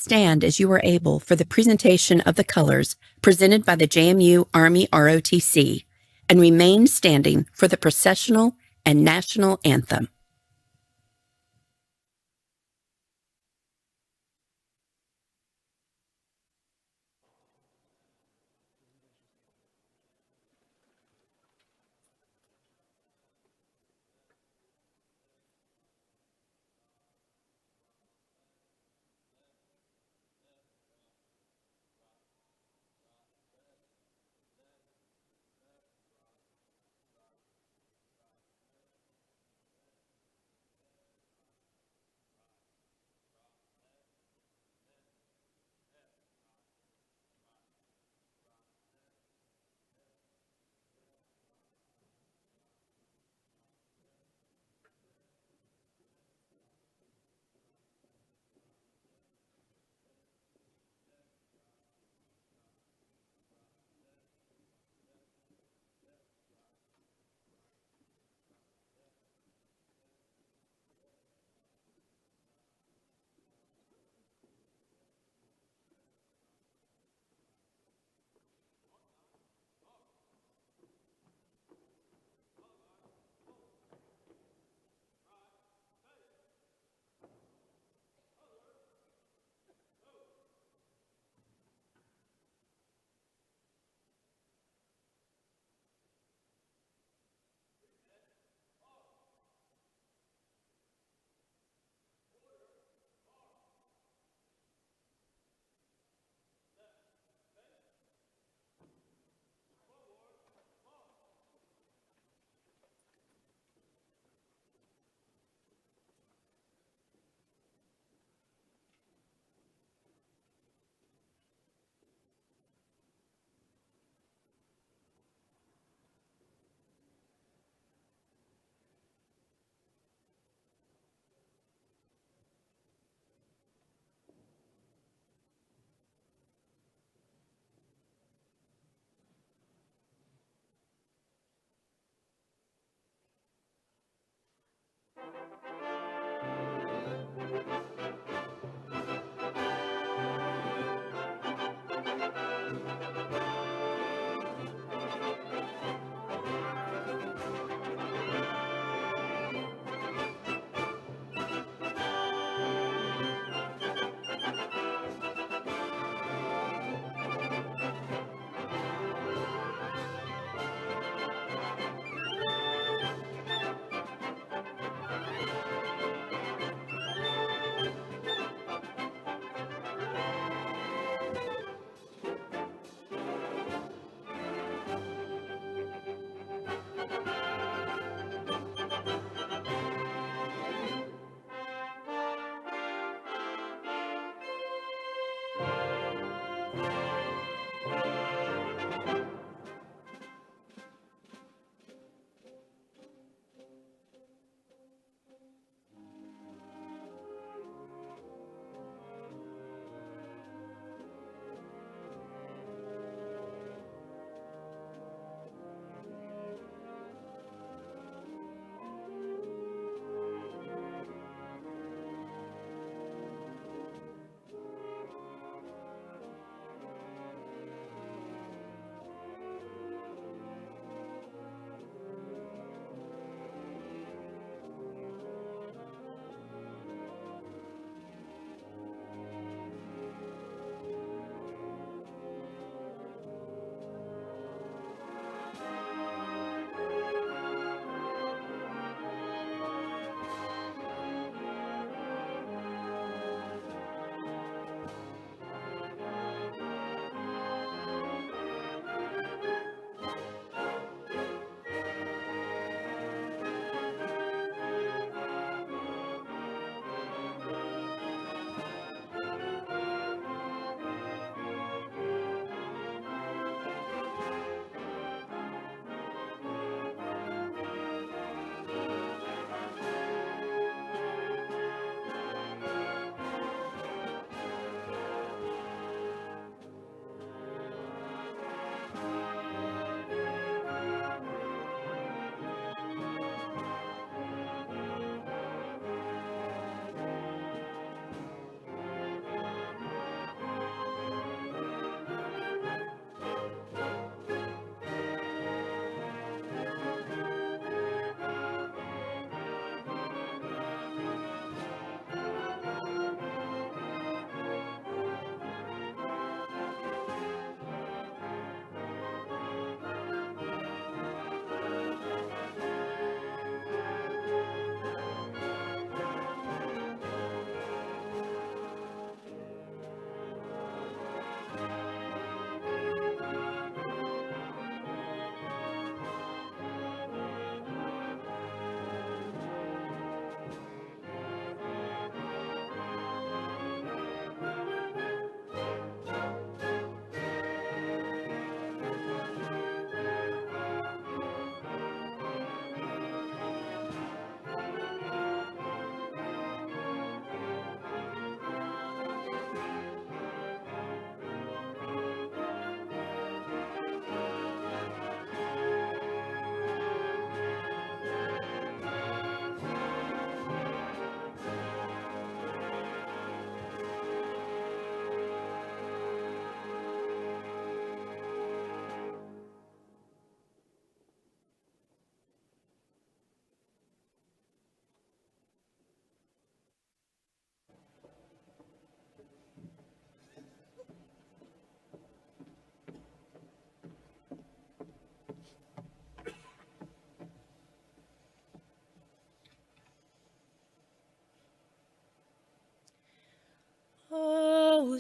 stand as you are able for the presentation of the colors presented by the JMU Army ROTC and remain standing for the processional and national anthem.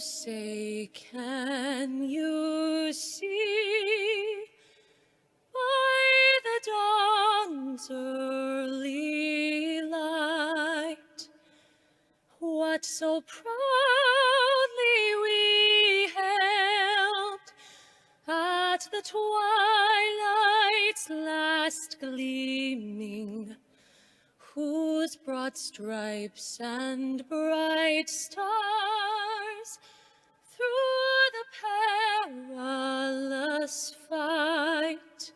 say, can you see by the dawn's early light what so proudly we hailed at the twilight's last gleaming, whose broad stripes and bright stars through the perilous fight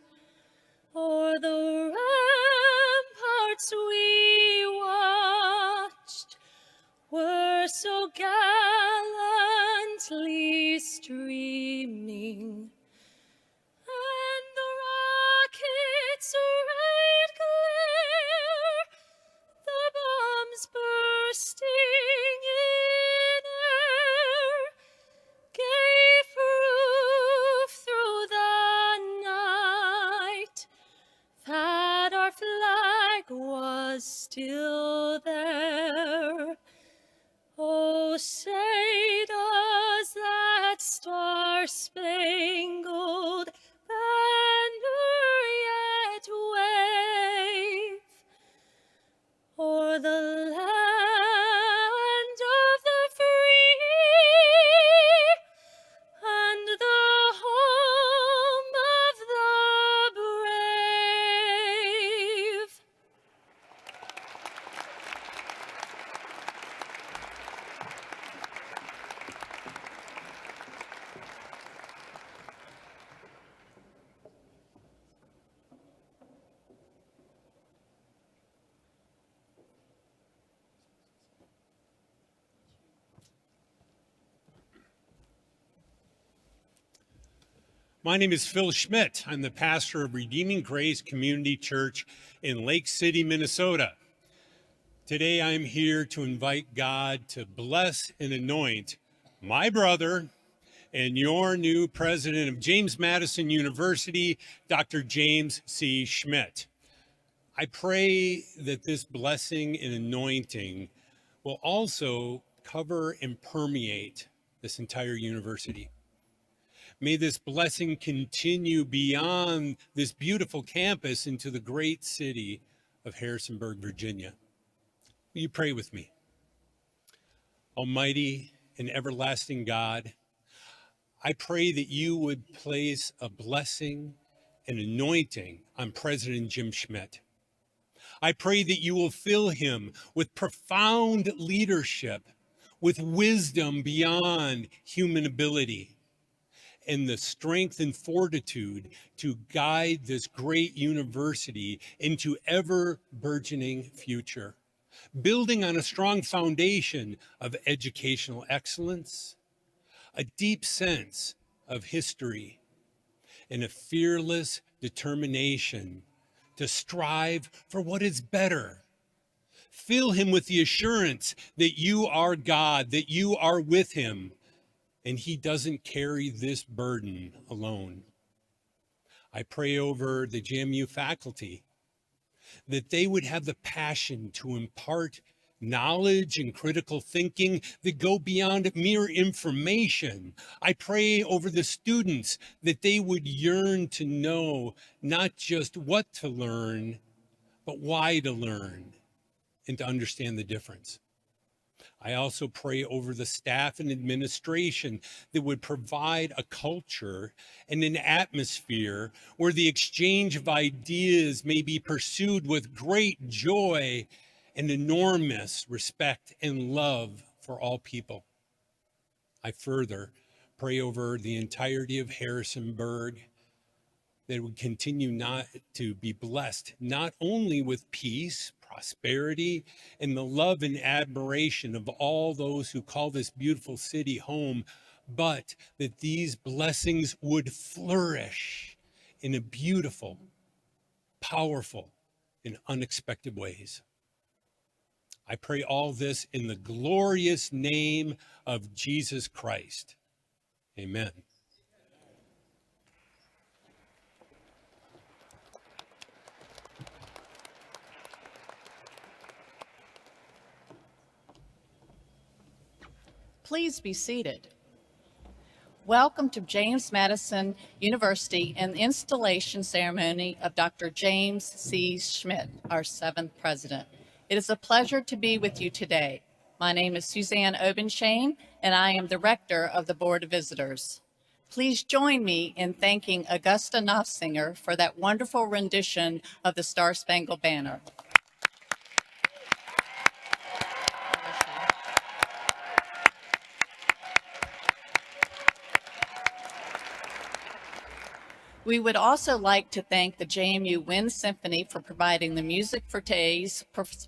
o'er the ramparts we watched were so gallantly streaming, and the rockets' red glare, the bombs bursting in air, gave proof through the night that our flag was still there. Oh, say does that star-spangled banner yet wave o'er the land of the free and the home of the brave? My name is Phil Schmidt. I'm the pastor of Redeeming Grace Community Church in Lake City, Minnesota. Today I'm here to invite God to bless and anoint my brother and your new president of James Madison University, Dr. James C. Schmidt. I pray that this blessing and anointing will also cover and permeate this entire university. May this blessing continue beyond this beautiful campus into the great city of Harrisonburg, Virginia. Will you pray with me? Almighty and everlasting God, I pray that you would place a blessing and anointing on President Jim Schmidt. I pray that you will fill him with profound leadership, with wisdom beyond human ability, and the strength and fortitude to guide this great university into ever burgeoning future, building on a strong foundation of educational excellence, a deep sense of history, and a fearless determination to strive for what is better. Fill him with the assurance that you are God, that you are with him, and he doesn't carry this burden alone. I pray over the JMU faculty that they would have the passion to impart knowledge and critical thinking that go beyond mere information. I pray over the students that they would yearn to know not just what to learn, but why to learn and to understand the difference. I also pray over the staff and administration that would provide a culture and an atmosphere where the exchange of ideas may be pursued with great joy and enormous respect and love for all people. I further pray over the entirety of Harrisonburg that it would continue not to be blessed, not only with peace, prosperity, and the love and admiration of all those who call this beautiful city home, but that these blessings would flourish in a beautiful, powerful, and unexpected ways. I pray all this in the glorious name of Jesus Christ. Amen. Please be seated. Welcome to James Madison University and the installation ceremony of Dr. James C. Schmidt, our 7th president. It is a pleasure to be with you today. My name is Suzanne Obenshane, and I am the rector of the Board of Visitors. Please join me in thanking Augusta Knopfsinger for that wonderful rendition of the Star-Spangled Banner. We would also like to thank the JMU Wind Symphony for providing the music for today's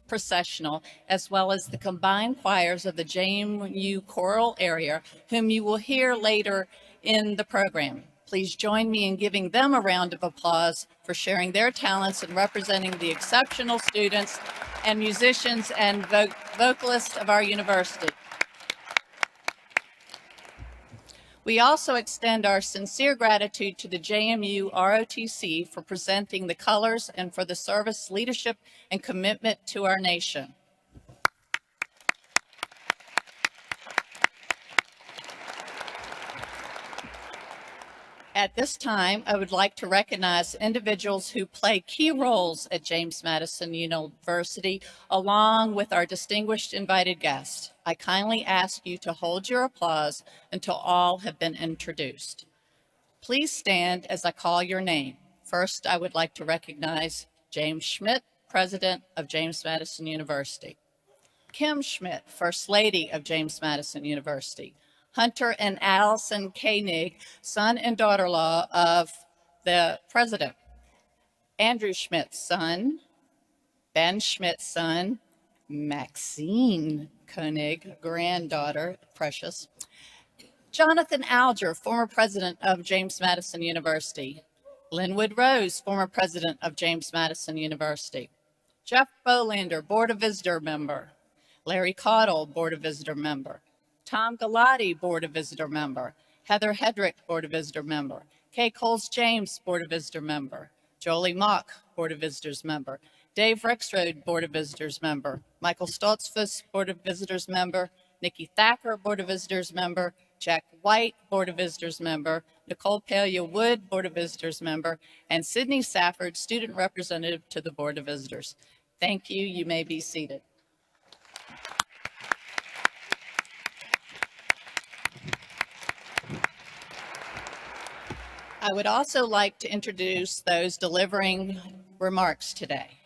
processional, as well as the combined choirs of the JMU choral area, whom you will hear later in the program. Please join me in giving them a round of applause for sharing their talents and representing the exceptional students and musicians and vocalists of our university. We also extend our sincere gratitude to the JMU ROTC for presenting the colors and for the service, leadership, and commitment to our nation. At this time, I would like to recognize individuals who play key roles at James Madison University, along with our distinguished invited guests. I kindly ask you to hold your applause until all have been introduced. Please stand as I call your name. First, I would like to recognize James Schmidt, President of James Madison University. Kim Schmidt, First Lady of James Madison University. Hunter and Allison Koenig, son and daughter-in-law of the president. Andrew Schmidt's son, Ben Schmidt's son, Maxine Koenig, granddaughter, precious. Jonathan Alger, former president of James Madison University. Linwood Rose, former president of James Madison University. Jeff Bolander, Board of Visitor member. Larry Caudle, Board of Visitor member. Tom Galati, Board of Visitor member. Heather Hedrick, Board of Visitor member. Kay Coles-James, Board of Visitor member. Jolie Mock, Board of Visitors member. Dave Rexrode, Board of Visitors member. Michael Stoltzfus, Board of Visitors member. Nikki Thacker, Board of Visitors member. Jack White, Board of Visitors member. Nicole Palia-Wood, Board of Visitors member. And Sydney Safford, student representative to the Board of Visitors. Thank you. You may be seated. I would also like to introduce those delivering remarks today.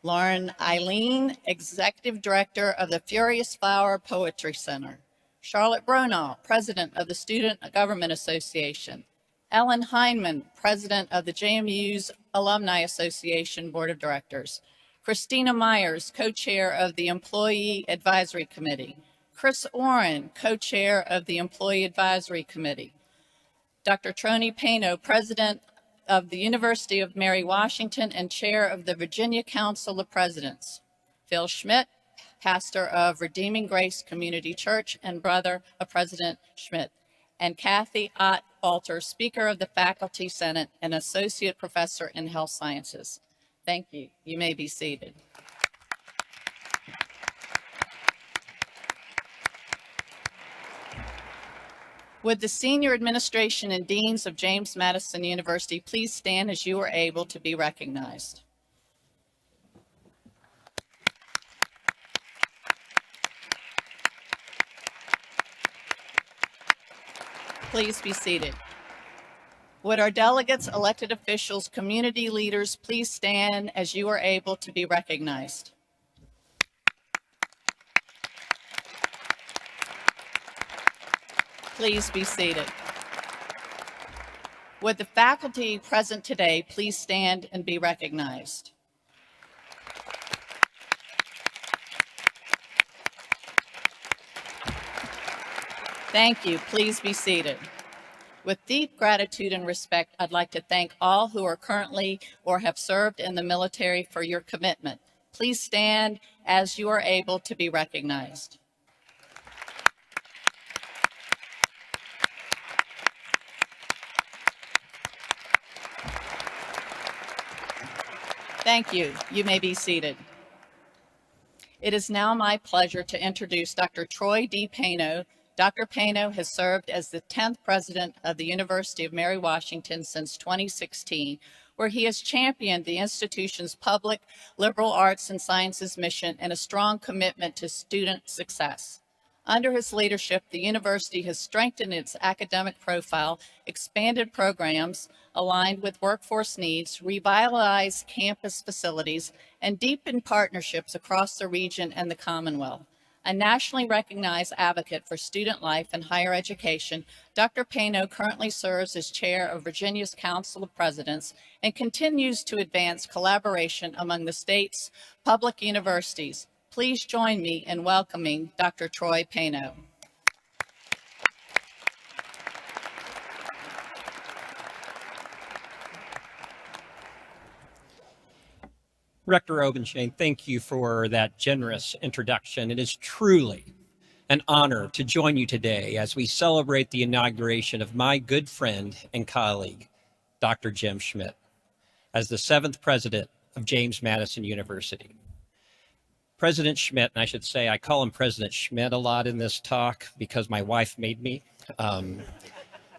Lauren Eileen, Executive Director of the Furious Flower Poetry Center. Charlotte Bronaugh, President of the Student Government Association. Ellen Heineman, President of the JMU's Alumni Association Board of Directors. Christina Myers, Co-Chair of the Employee Advisory Committee. Chris Oren, Co-Chair of the Employee Advisory Committee. Dr. Troni Pano, President of the University of Mary Washington and Chair of the Virginia Council of Presidents. Phil Schmidt, Pastor of Redeeming Grace Community Church and brother of President Schmidt. And Kathy Ott Alter, Speaker of the Faculty Senate and Associate Professor in Health Sciences. Thank you. You may be seated. Would the senior administration and deans of James Madison University please stand as you are able to be recognized? Please be seated. Would our delegates, elected officials, community leaders please stand as you are able to be recognized? Please be seated. Would the faculty present today please stand and be recognized? Thank you. Please be seated. With deep gratitude and respect, I'd like to thank all who are currently or have served in the military for your commitment. Please stand as you are able to be recognized. Thank you. You may be seated. It is now my pleasure to introduce Dr. Troy D. Pano, Dr. Pano has served as the 10th president of the University of Mary Washington since 2016, where he has championed the institution's public, liberal arts and sciences mission and a strong commitment to student success. Under his leadership, the university has strengthened its academic profile, expanded programs aligned with workforce needs, revitalized campus facilities, and deepened partnerships across the region and the Commonwealth. A nationally recognized advocate for student life and higher education, Dr. Pano currently serves as chair of Virginia's Council of Presidents and continues to advance collaboration among the state's public universities. Please join me in welcoming Dr. Troy Pano. Rector Obenshain, thank you for that generous introduction. It is truly an honor to join you today as we celebrate the inauguration of my good friend and colleague, Dr. Jim Schmidt, as the 7th president of James Madison University. President Schmidt, and I should say I call him President Schmidt a lot in this talk because my wife made me.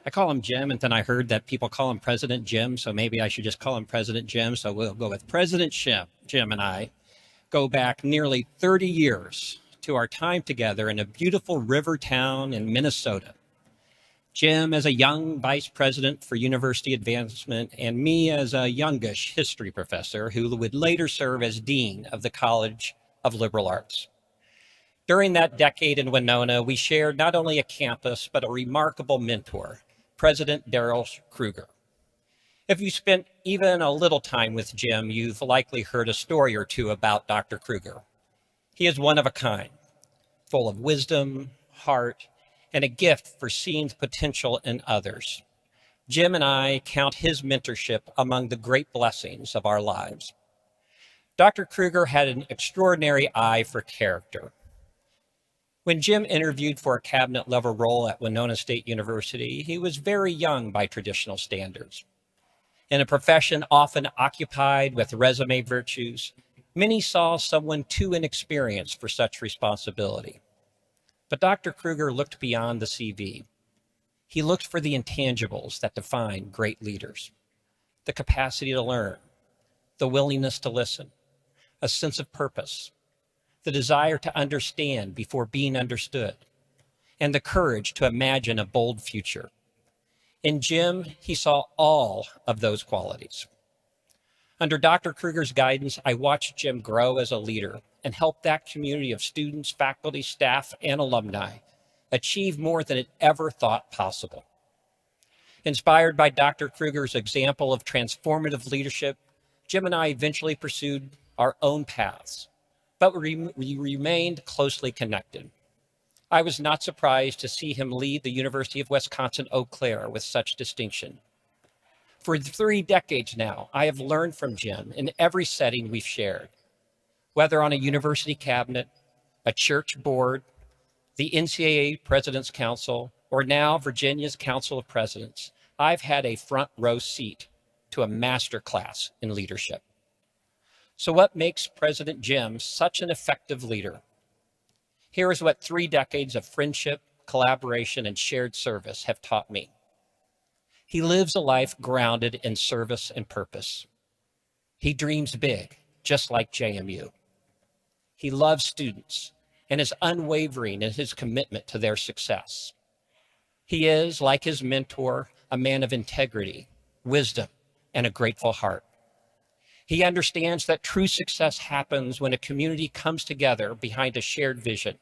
I call him Jim, and then I heard that people call him President Jim, so maybe I should just call him President Jim. So we'll go with President Jim. Jim and I go back nearly 30 years to our time together in a beautiful river town in Minnesota. Jim as a young vice president for university advancement, and me as a youngish history professor who would later serve as dean of the College of Liberal Arts. During that decade in Winona, we shared not only a campus, but a remarkable mentor, President Darrell Kruger. If you spent even a little time with Jim, you've likely heard a story or two about Dr. Kruger. He is one of a kind, full of wisdom, heart, and a gift for seeing the potential in others. Jim and I count his mentorship among the great blessings of our lives. Dr. Kruger had an extraordinary eye for character. When Jim interviewed for a cabinet-level role at Winona State University, he was very young by traditional standards. In a profession often occupied with resume virtues, many saw someone too inexperienced for such responsibility. But Dr. Kruger looked beyond the CV. He looked for the intangibles that define great leaders: the capacity to learn, the willingness to listen, a sense of purpose, the desire to understand before being understood, and the courage to imagine a bold future. In Jim, he saw all of those qualities. Under Dr. Kruger's guidance, I watched Jim grow as a leader and help that community of students, faculty, staff, and alumni achieve more than it ever thought possible. Inspired by Dr. Kruger's example of transformative leadership, Jim and I eventually pursued our own paths, but we remained closely connected. I was not surprised to see him lead the University of Wisconsin-Eau Claire with such distinction. For 3 decades now, I have learned from Jim in every setting we've shared, whether on a university cabinet, a church board, the NCAA President's Council, or now Virginia's Council of Presidents. I've had a front row seat to a master class in leadership. So what makes President Jim such an effective leader? Here is what 3 decades of friendship, collaboration, and shared service have taught me. He lives a life grounded in service and purpose. He dreams big, just like JMU. He loves students and is unwavering in his commitment to their success. He is, like his mentor, a man of integrity, wisdom, and a grateful heart. He understands that true success happens when a community comes together behind a shared vision,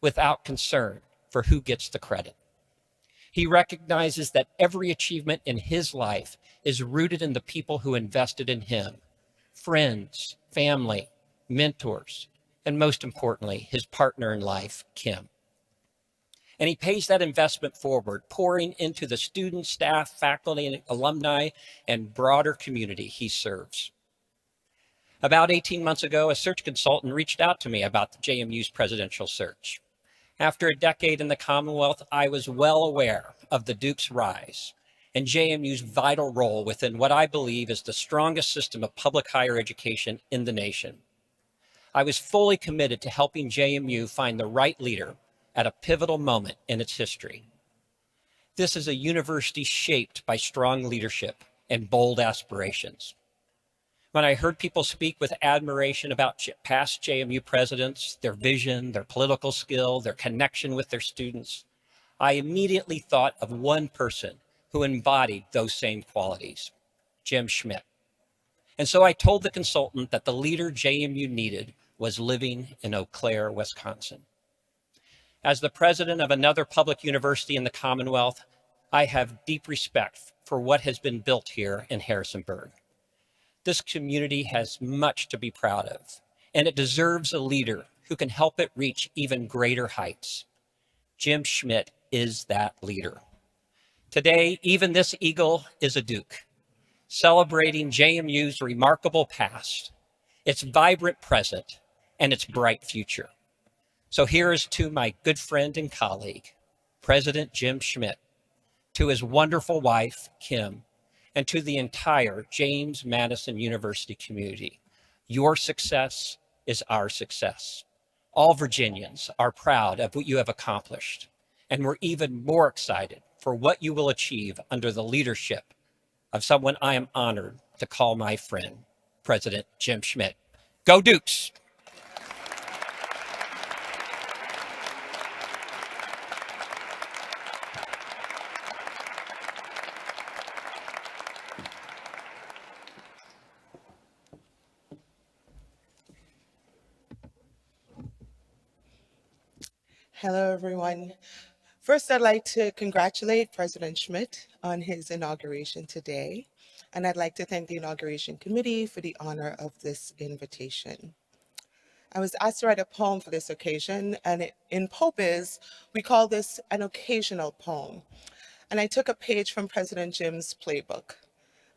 without concern for who gets the credit. He recognizes that every achievement in his life is rooted in the people who invested in him: friends, family, mentors, and most importantly, his partner in life, Kim. And he pays that investment forward, pouring into the students, staff, faculty, and alumni, and broader community he serves. About 18 months ago, a search consultant reached out to me about the JMU's presidential search. After a decade in the Commonwealth, I was well aware of the Duke's rise and JMU's vital role within what I believe is the strongest system of public higher education in the nation. I was fully committed to helping JMU find the right leader at a pivotal moment in its history. This is a university shaped by strong leadership and bold aspirations. When I heard people speak with admiration about past JMU presidents, their vision, their political skill, their connection with their students, I immediately thought of one person who embodied those same qualities, Jim Schmidt. And so I told the consultant that the leader JMU needed was living in Eau Claire, Wisconsin. As the president of another public university in the Commonwealth, I have deep respect for what has been built here in Harrisonburg. This community has much to be proud of, and it deserves a leader who can help it reach even greater heights. Jim Schmidt is that leader. Today, even this eagle is a duke, celebrating JMU's remarkable past, its vibrant present, and its bright future. So here is to my good friend and colleague, President Jim Schmidt, to his wonderful wife, Kim, and to the entire James Madison University community. Your success is our success. All Virginians are proud of what you have accomplished, and we're even more excited for what you will achieve under the leadership of someone I am honored to call my friend, President Jim Schmidt. Go Dukes! Hello, everyone. First, I'd like to congratulate President Schmidt on his inauguration today, and I'd like to thank the Inauguration Committee for the honor of this invitation. I was asked to write a poem for this occasion, and in Popiz, we call this an occasional poem. And I took a page from President Jim's playbook.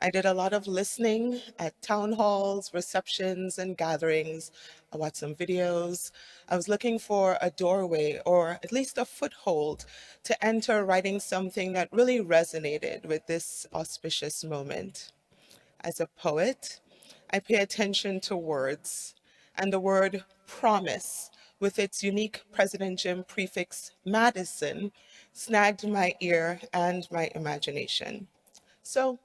I did a lot of listening at town halls, receptions, and gatherings. I watched some videos. I was looking for a doorway or at least a foothold to enter writing something that really resonated with this auspicious moment. As a poet, I pay attention to words, and the word promise, with its unique President Jim prefix Madison, snagged my ear and my imagination. So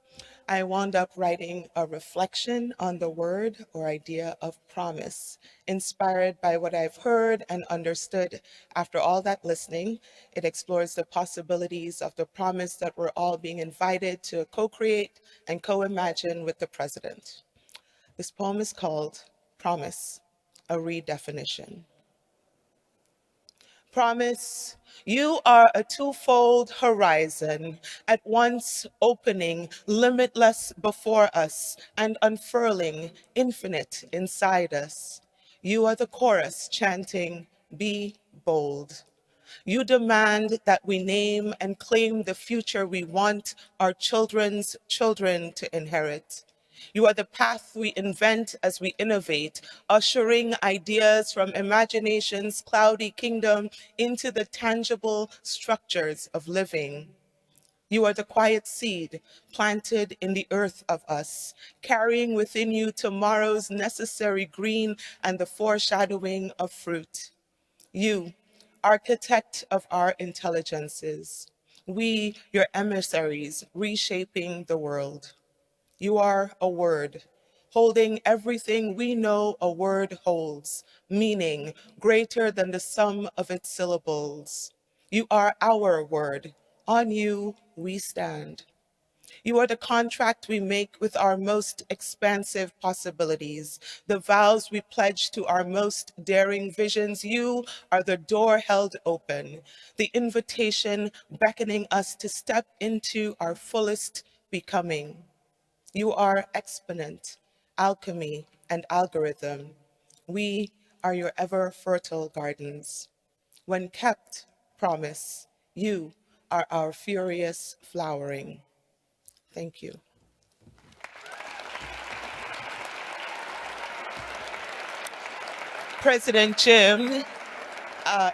I wound up writing a reflection on the word or idea of promise, inspired by what I've heard and understood. After all that listening, it explores the possibilities of the promise that we're all being invited to co-create and co-imagine with the president. This poem is called Promise, a Redefinition. Promise, you are a twofold horizon, at once opening, limitless before us, and unfurling, infinite inside us. You are the chorus chanting, be bold. You demand that we name and claim the future we want our children's children to inherit. You are the path we invent as we innovate, ushering ideas from imagination's cloudy kingdom into the tangible structures of living. You are the quiet seed planted in the earth of us, carrying within you tomorrow's necessary green and the foreshadowing of fruit. You, architect of our intelligences, we, your emissaries, reshaping the world. You are a word, holding everything we know a word holds, meaning greater than the sum of its syllables. You are our word. On you we stand. You are the contract we make with our most expansive possibilities, the vows we pledge to our most daring visions. You are the door held open, the invitation beckoning us to step into our fullest becoming. You are exponent, alchemy, and algorithm. We are your ever fertile gardens. When kept, promise, you are our furious flowering. Thank you. President Jim,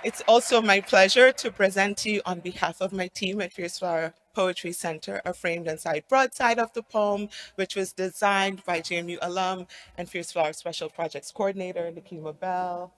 it's also my pleasure to present to you on behalf of my team at Fierce Flower Poetry Center, a framed and side broadside of the poem, which was designed by JMU alum and Fierce Flower Special Projects Coordinator, Nikema Bell.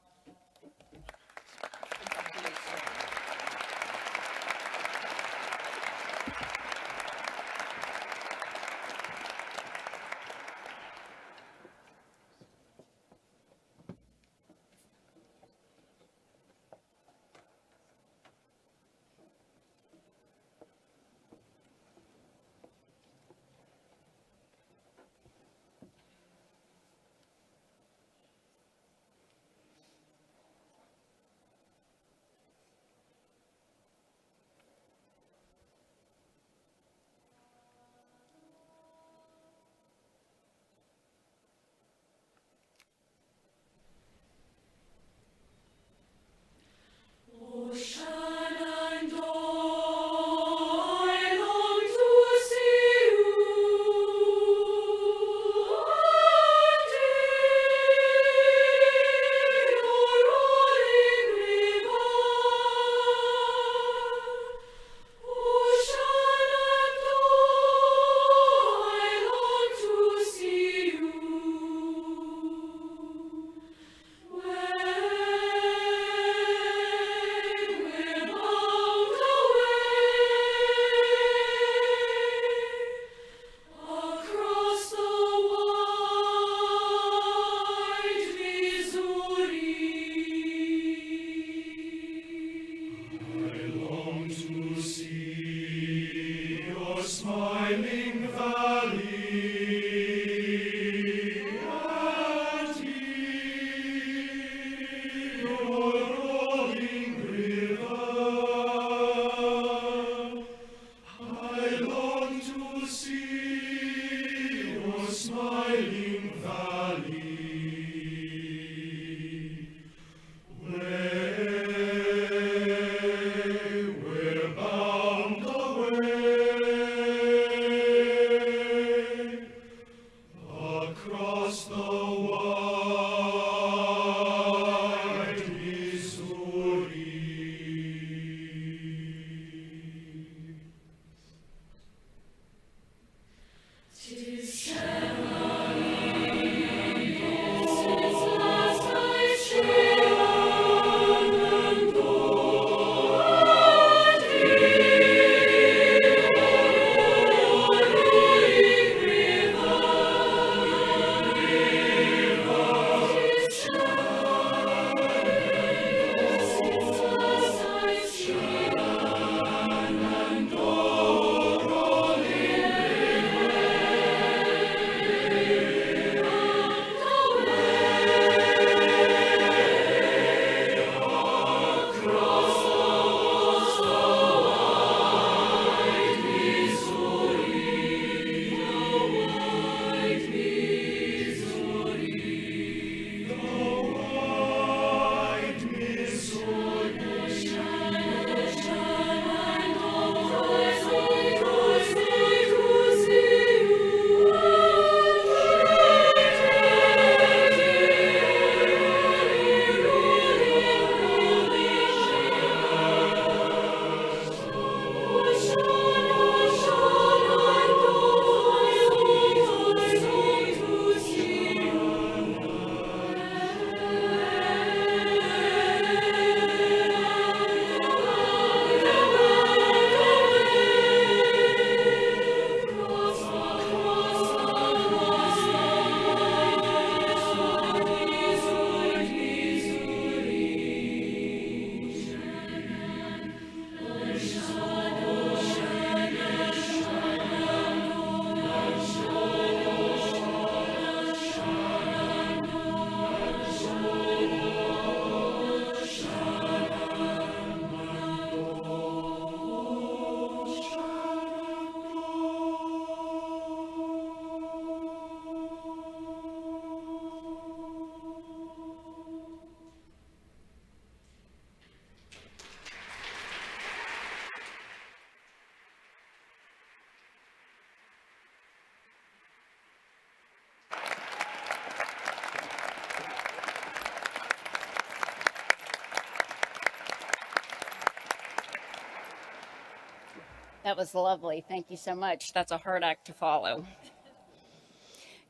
That was lovely. Thank you so much. That's a hard act to follow.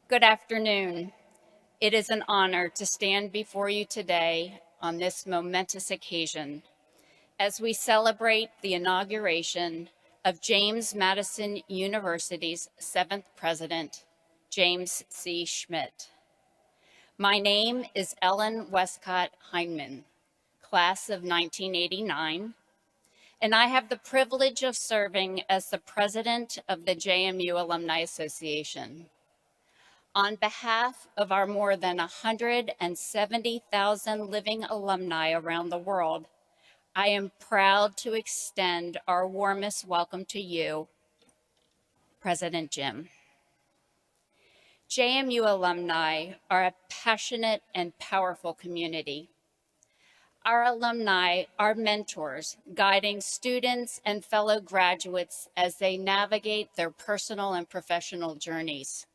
Good afternoon. It is an honor to stand before you today on this momentous occasion as we celebrate the inauguration of James Madison University's 7th president, James C. Schmidt. My name is Ellen Westcott Heineman, class of 1989, and I have the privilege of serving as the president of the JMU Alumni Association. On behalf of our more than 170,000 living alumni around the world, I am proud to extend our warmest welcome to you, President Jim. JMU alumni are a passionate and powerful community. Our alumni are mentors, guiding students and fellow graduates as they navigate their personal and professional journeys.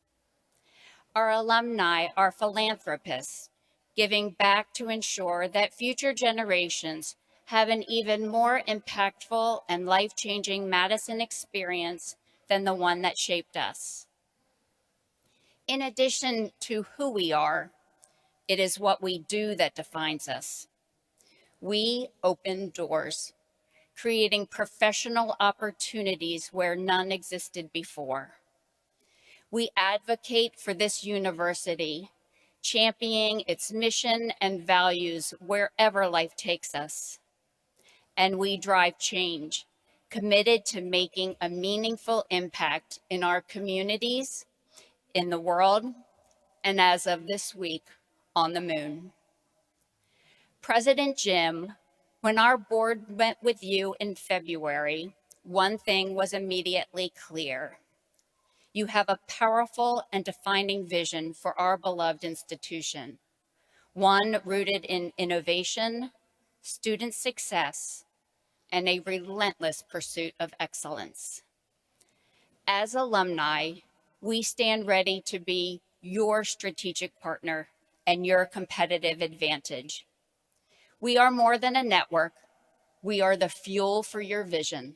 Our alumni are philanthropists, giving back to ensure that future generations have an even more impactful and life-changing Madison experience than the one that shaped us. In addition to who we are, it is what we do that defines us. We open doors, creating professional opportunities where none existed before. We advocate for this university, championing its mission and values wherever life takes us. And we drive change, committed to making a meaningful impact in our communities, in the world, and as of this week, on the moon. President Jim, when our board met with you in February, one thing was immediately clear. You have a powerful and defining vision for our beloved institution, one rooted in innovation, student success, and a relentless pursuit of excellence. As alumni, we stand ready to be your strategic partner and your competitive advantage. We are more than a network. We are the fuel for your vision.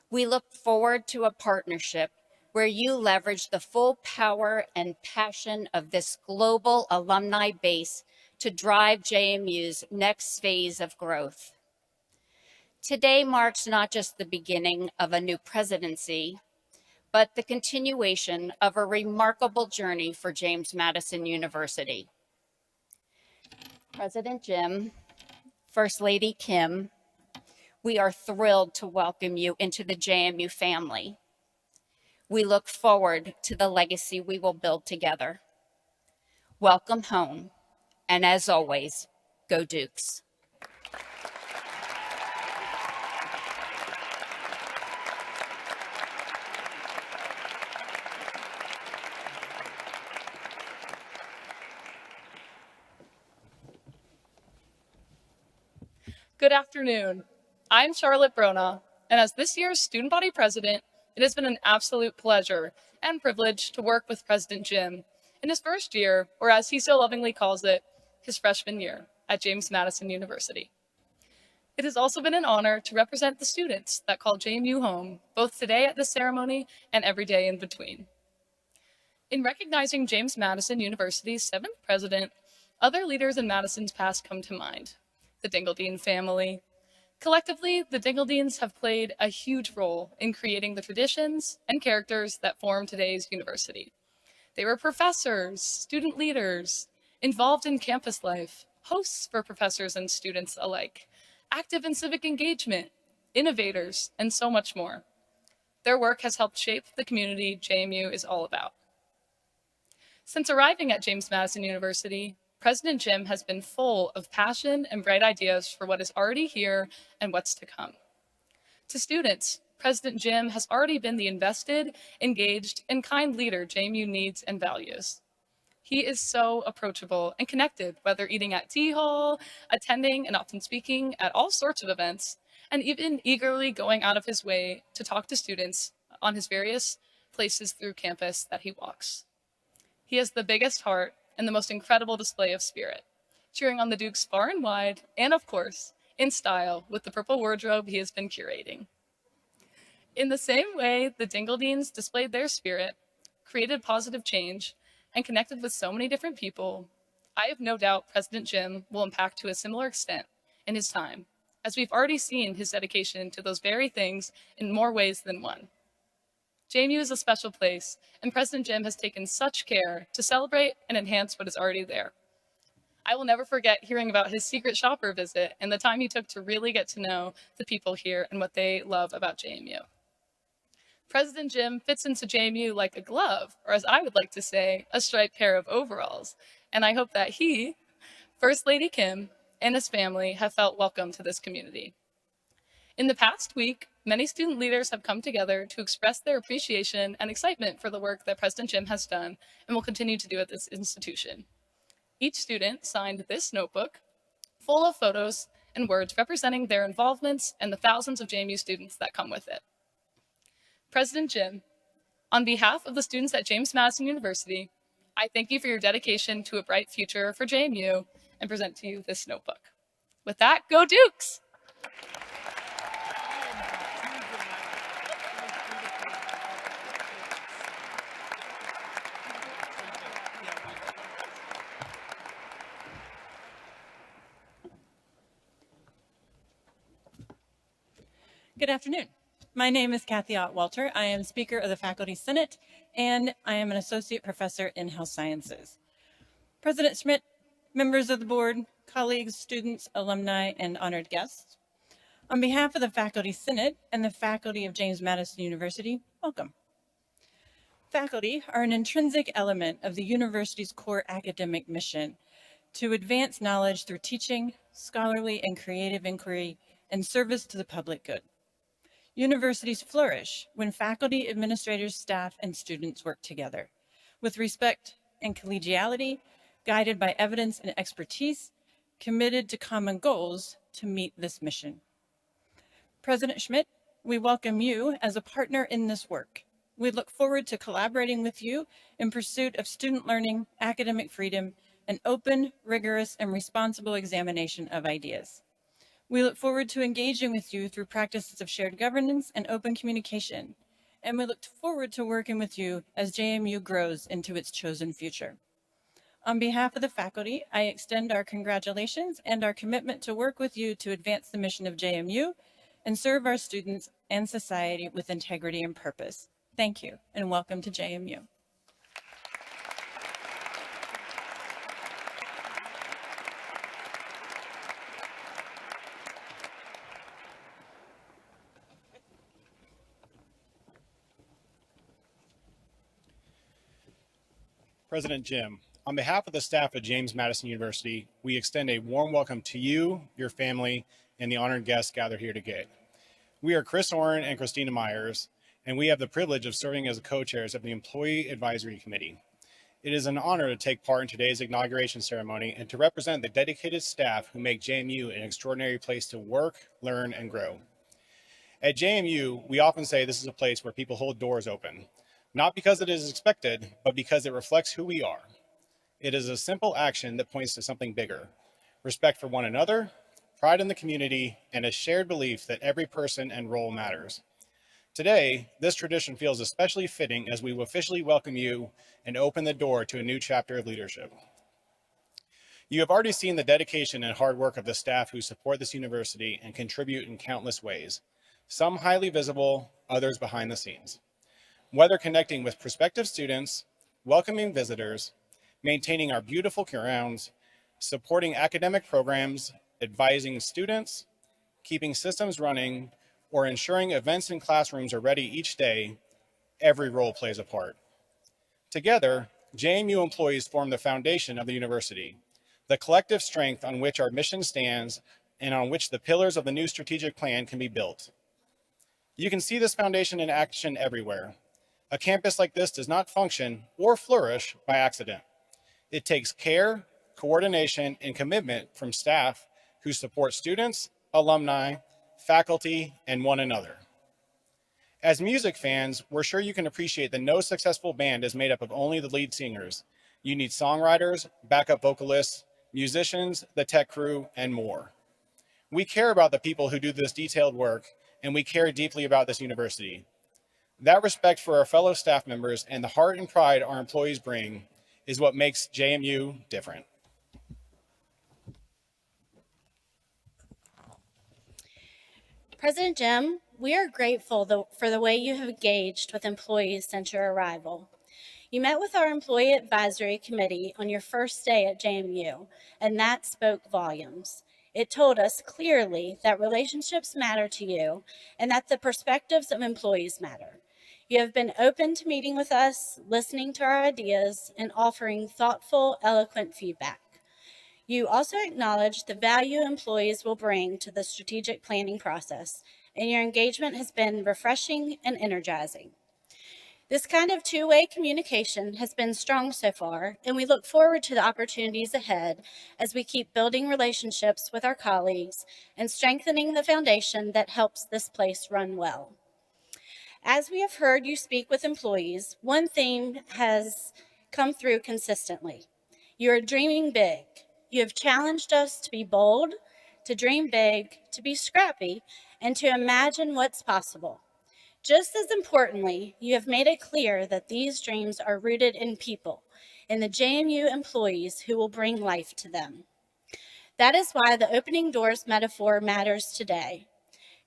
We look forward to a partnership where you leverage the full power and passion of this global alumni base to drive JMU's next phase of growth. Today marks not just the beginning of a new presidency, but the continuation of a remarkable journey for James Madison University. President Jim, First Lady Kim, we are thrilled to welcome you into the JMU family. We look forward to the legacy we will build together. Welcome home, and as always, go Dukes. Good afternoon. I'm Charlotte Brona, and as this year's student body president, it has been an absolute pleasure and privilege to work with President Jim in his first year, or as he so lovingly calls it, his freshman year at James Madison University. It has also been an honor to represent the students that call JMU home, both today at this ceremony and every day in between. In recognizing James Madison University's 7th president, other leaders in Madison's past come to mind. The Dingledine family. Collectively, the Dingledeans have played a huge role in creating the traditions and characters that form today's university. They were professors, student leaders, involved in campus life, hosts for professors and students alike, active in civic engagement, innovators, and so much more. Their work has helped shape the community JMU is all about. Since arriving at James Madison University, President Jim has been full of passion and bright ideas for what is already here and what's to come. To students, President Jim has already been the invested, engaged, and kind leader JMU needs and values. He is so approachable and connected, whether eating at Tea Hall, attending and often speaking at all sorts of events, and even eagerly going out of his way to talk to students on his various places through campus that he walks. He has the biggest heart and the most incredible display of spirit, cheering on the Dukes far and wide, and of course, in style with the purple wardrobe he has been curating. In the same way the Dingledeans displayed their spirit, created positive change, and connected with so many different people, I have no doubt President Jim will impact to a similar extent in his time, as we've already seen his dedication to those very things in more ways than one. JMU is a special place, and President Jim has taken such care to celebrate and enhance what is already there. I will never forget hearing about his secret shopper visit and the time he took to really get to know the people here and what they love about JMU. President Jim fits into JMU like a glove, or as I would like to say, a striped pair of overalls. And I hope that he, First Lady Kim, and his family have felt welcome to this community. In the past week, many student leaders have come together to express their appreciation and excitement for the work that President Jim has done and will continue to do at this institution. Each student signed this notebook full of photos and words representing their involvements and the thousands of JMU students that come with it. President Jim, on behalf of the students at James Madison University, I thank you for your dedication to a bright future for JMU and present to you this notebook. With that, go Dukes! Good afternoon. My name is Kathy Ott-Walter. I am Speaker of the Faculty Senate, and I am an Associate Professor in Health Sciences. President Schmidt, members of the board, colleagues, students, alumni, and honored guests, on behalf of the Faculty Senate and the faculty of James Madison University, welcome. Faculty are an intrinsic element of the university's core academic mission to advance knowledge through teaching, scholarly and creative inquiry, and service to the public good. Universities flourish when faculty, administrators, staff, and students work together with respect and collegiality, guided by evidence and expertise, committed to common goals to meet this mission. President Schmidt, we welcome you as a partner in this work. We look forward to collaborating with you in pursuit of student learning, academic freedom, and open, rigorous, and responsible examination of ideas. We look forward to engaging with you through practices of shared governance and open communication, and we look forward to working with you as JMU grows into its chosen future. On behalf of the faculty, I extend our congratulations and our commitment to work with you to advance the mission of JMU and serve our students and society with integrity and purpose. Thank you, and welcome to JMU. President Jim, on behalf of the staff at James Madison University, we extend a warm welcome to you, your family, and the honored guests gathered here today. We are Chris Oren and Christina Myers, and we have the privilege of serving as the co-chairs of the Employee Advisory Committee. It is an honor to take part in today's inauguration ceremony and to represent the dedicated staff who make JMU an extraordinary place to work, learn, and grow. At JMU, we often say this is a place where people hold doors open. Not because it is expected, but because it reflects who we are. It is a simple action that points to something bigger: respect for one another, pride in the community, and a shared belief that every person and role matters. Today, this tradition feels especially fitting as we officially welcome you and open the door to a new chapter of leadership. You have already seen the dedication and hard work of the staff who support this university and contribute in countless ways, some highly visible, others behind the scenes. Whether connecting with prospective students, welcoming visitors, maintaining our beautiful grounds, supporting academic programs, advising students, keeping systems running, or ensuring events and classrooms are ready each day, every role plays a part. Together, JMU employees form the foundation of the university, the collective strength on which our mission stands and on which the pillars of the new strategic plan can be built. You can see this foundation in action everywhere. A campus like this does not function or flourish by accident. It takes care, coordination, and commitment from staff who support students, alumni, faculty, and one another. As music fans, we're sure you can appreciate that no successful band is made up of only the lead singers. You need songwriters, backup vocalists, musicians, the tech crew, and more. We care about the people who do this detailed work, and we care deeply about this university. That respect for our fellow staff members and the heart and pride our employees bring is what makes JMU different. President Jim, we are grateful for the way you have engaged with employees since your arrival. You met with our Employee Advisory Committee on your first day at JMU, and that spoke volumes. It told us clearly that relationships matter to you and that the perspectives of employees matter. You have been open to meeting with us, listening to our ideas, and offering thoughtful, eloquent feedback. You also acknowledge the value employees will bring to the strategic planning process, and your engagement has been refreshing and energizing. This kind of two-way communication has been strong so far, and we look forward to the opportunities ahead as we keep building relationships with our colleagues and strengthening the foundation that helps this place run well. As we have heard you speak with employees, one theme has come through consistently. You are dreaming big. You have challenged us to be bold, to dream big, to be scrappy, and to imagine what's possible. Just as importantly, you have made it clear that these dreams are rooted in people, in the JMU employees who will bring life to them. That is why the opening doors metaphor matters today.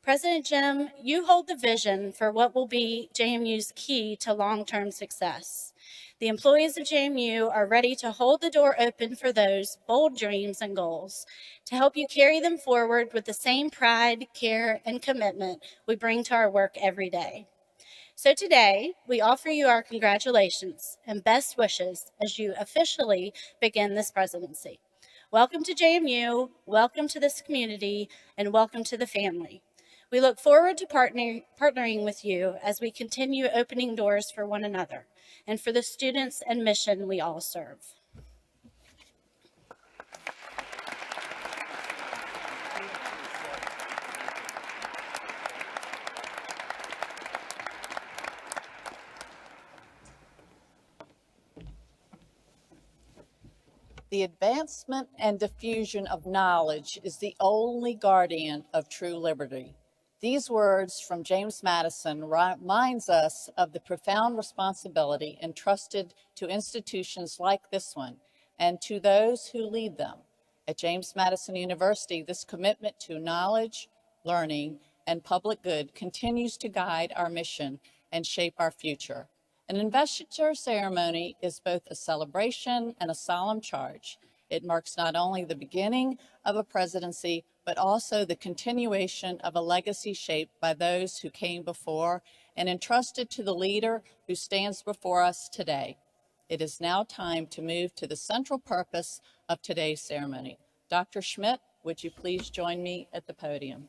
President Jim, you hold the vision for what will be JMU's key to long-term success. The employees of JMU are ready to hold the door open for those bold dreams and goals, to help you carry them forward with the same pride, care, and commitment we bring to our work every day. So today, we offer you our congratulations and best wishes as you officially begin this presidency. Welcome to JMU, welcome to this community, and welcome to the family. We look forward to partnering with you as we continue opening doors for one another and for the students and mission we all serve. The advancement and diffusion of knowledge is the only guardian of true liberty. These words from James Madison reminds us of the profound responsibility entrusted to institutions like this one and to those who lead them. At James Madison University, this commitment to knowledge, learning, and public good continues to guide our mission and shape our future. An investiture ceremony is both a celebration and a solemn charge. It marks not only the beginning of a presidency, but also the continuation of a legacy shaped by those who came before and entrusted to the leader who stands before us today. It is now time to move to the central purpose of today's ceremony. Dr. Schmidt, would you please join me at the podium?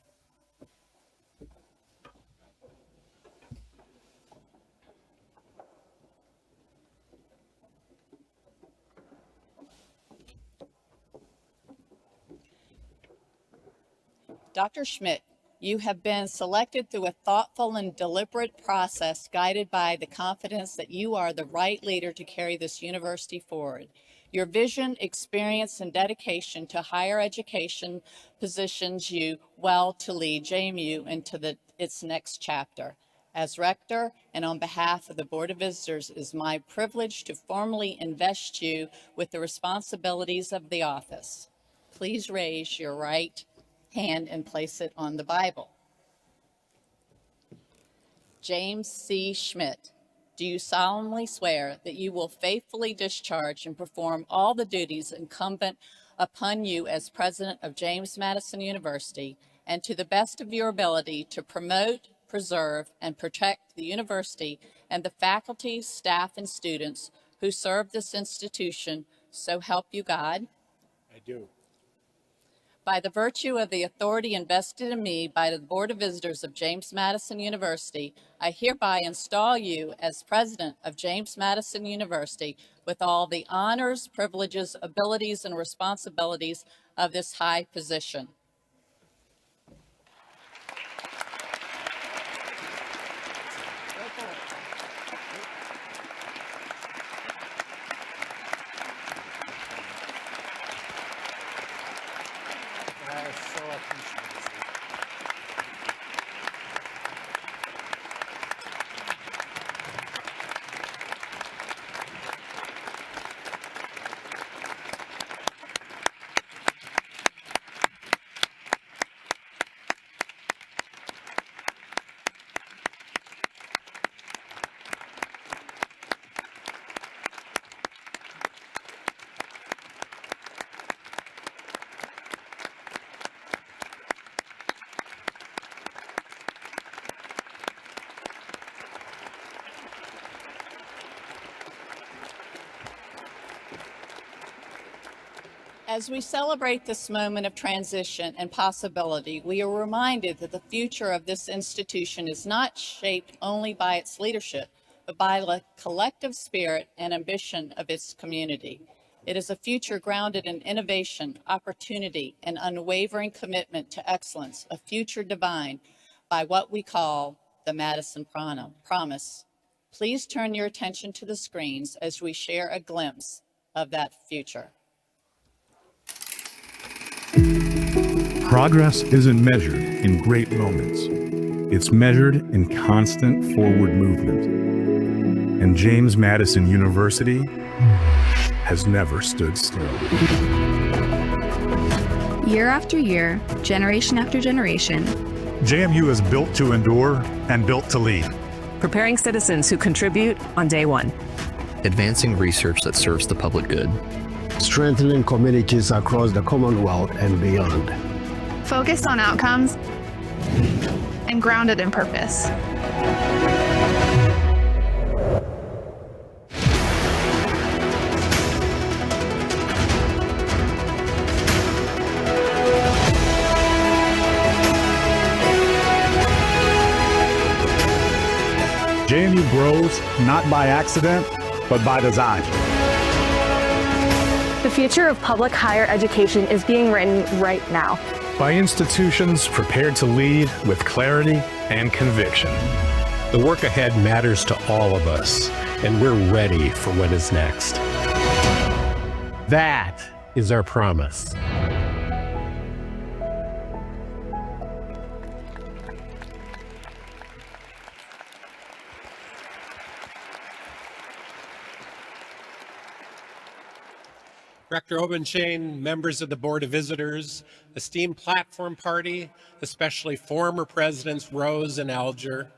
Dr. Schmidt, you have been selected through a thoughtful and deliberate process guided by the confidence that you are the right leader to carry this university forward. Your vision, experience, and dedication to higher education positions you well to lead JMU into its next chapter. As rector and on behalf of the Board of Visitors, it is my privilege to formally invest you with the responsibilities of the office. Please raise your right hand and place it on the Bible. James C. Schmidt, do you solemnly swear that you will faithfully discharge and perform all the duties incumbent upon you as president of James Madison University, and to the best of your ability to promote, preserve, and protect the university and the faculty, staff, and students who serve this institution, so help you God? I do. By the virtue of the authority invested in me by the Board of Visitors of James Madison University, I hereby install you as president of James Madison University with all the honors, privileges, abilities, and responsibilities of this high position. As we celebrate this moment of transition and possibility, we are reminded that the future of this institution is not shaped only by its leadership, but by the collective spirit and ambition of its community. It is a future grounded in innovation, opportunity, and unwavering commitment to excellence, a future defined by what we call the Madison Promise. Please turn your attention to the screens as we share a glimpse of that future. Progress isn't measured in great moments. It's measured in constant forward movement. And James Madison University has never stood still. Year after year, generation after generation, JMU is built to endure and built to lead. Preparing citizens who contribute on day one. Advancing research that serves the public good. Strengthening communities across the Commonwealth and beyond. focused on outcomes, and grounded in purpose. JMU grows not by accident, but by design. The future of public higher education is being written right now. By institutions prepared to lead with clarity and conviction. The work ahead matters to all of us, and we're ready for what is next. That is our promise. Rector Obenshain, members of the Board of Visitors, esteemed platform party, especially former presidents Rose and Alger,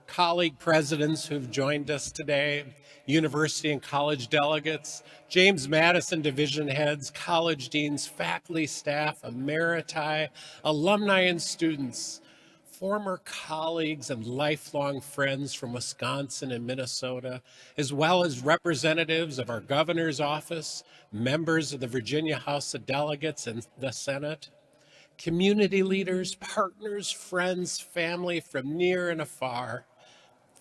colleague presidents who've joined us today, university and college delegates, James Madison division heads, college deans, faculty, staff, emeriti, alumni and students, former colleagues and lifelong friends from Wisconsin and Minnesota, as well as representatives of our governor's office, members of the Virginia House of Delegates and the Senate, community leaders, partners, friends, family from near and afar,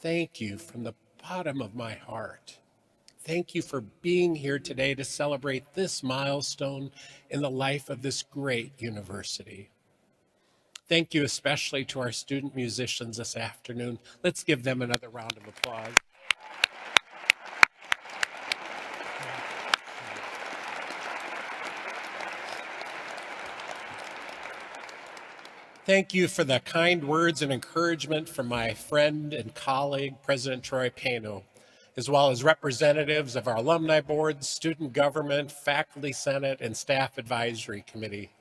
thank you from the bottom of my heart. Thank you for being here today to celebrate this milestone in the life of this great university. Thank you especially to our student musicians this afternoon. Let's give them another round of applause. Thank you for the kind words and encouragement from my friend and colleague, President Troy Pano, as well as representatives of our alumni board, student government, faculty senate, and staff advisory committee.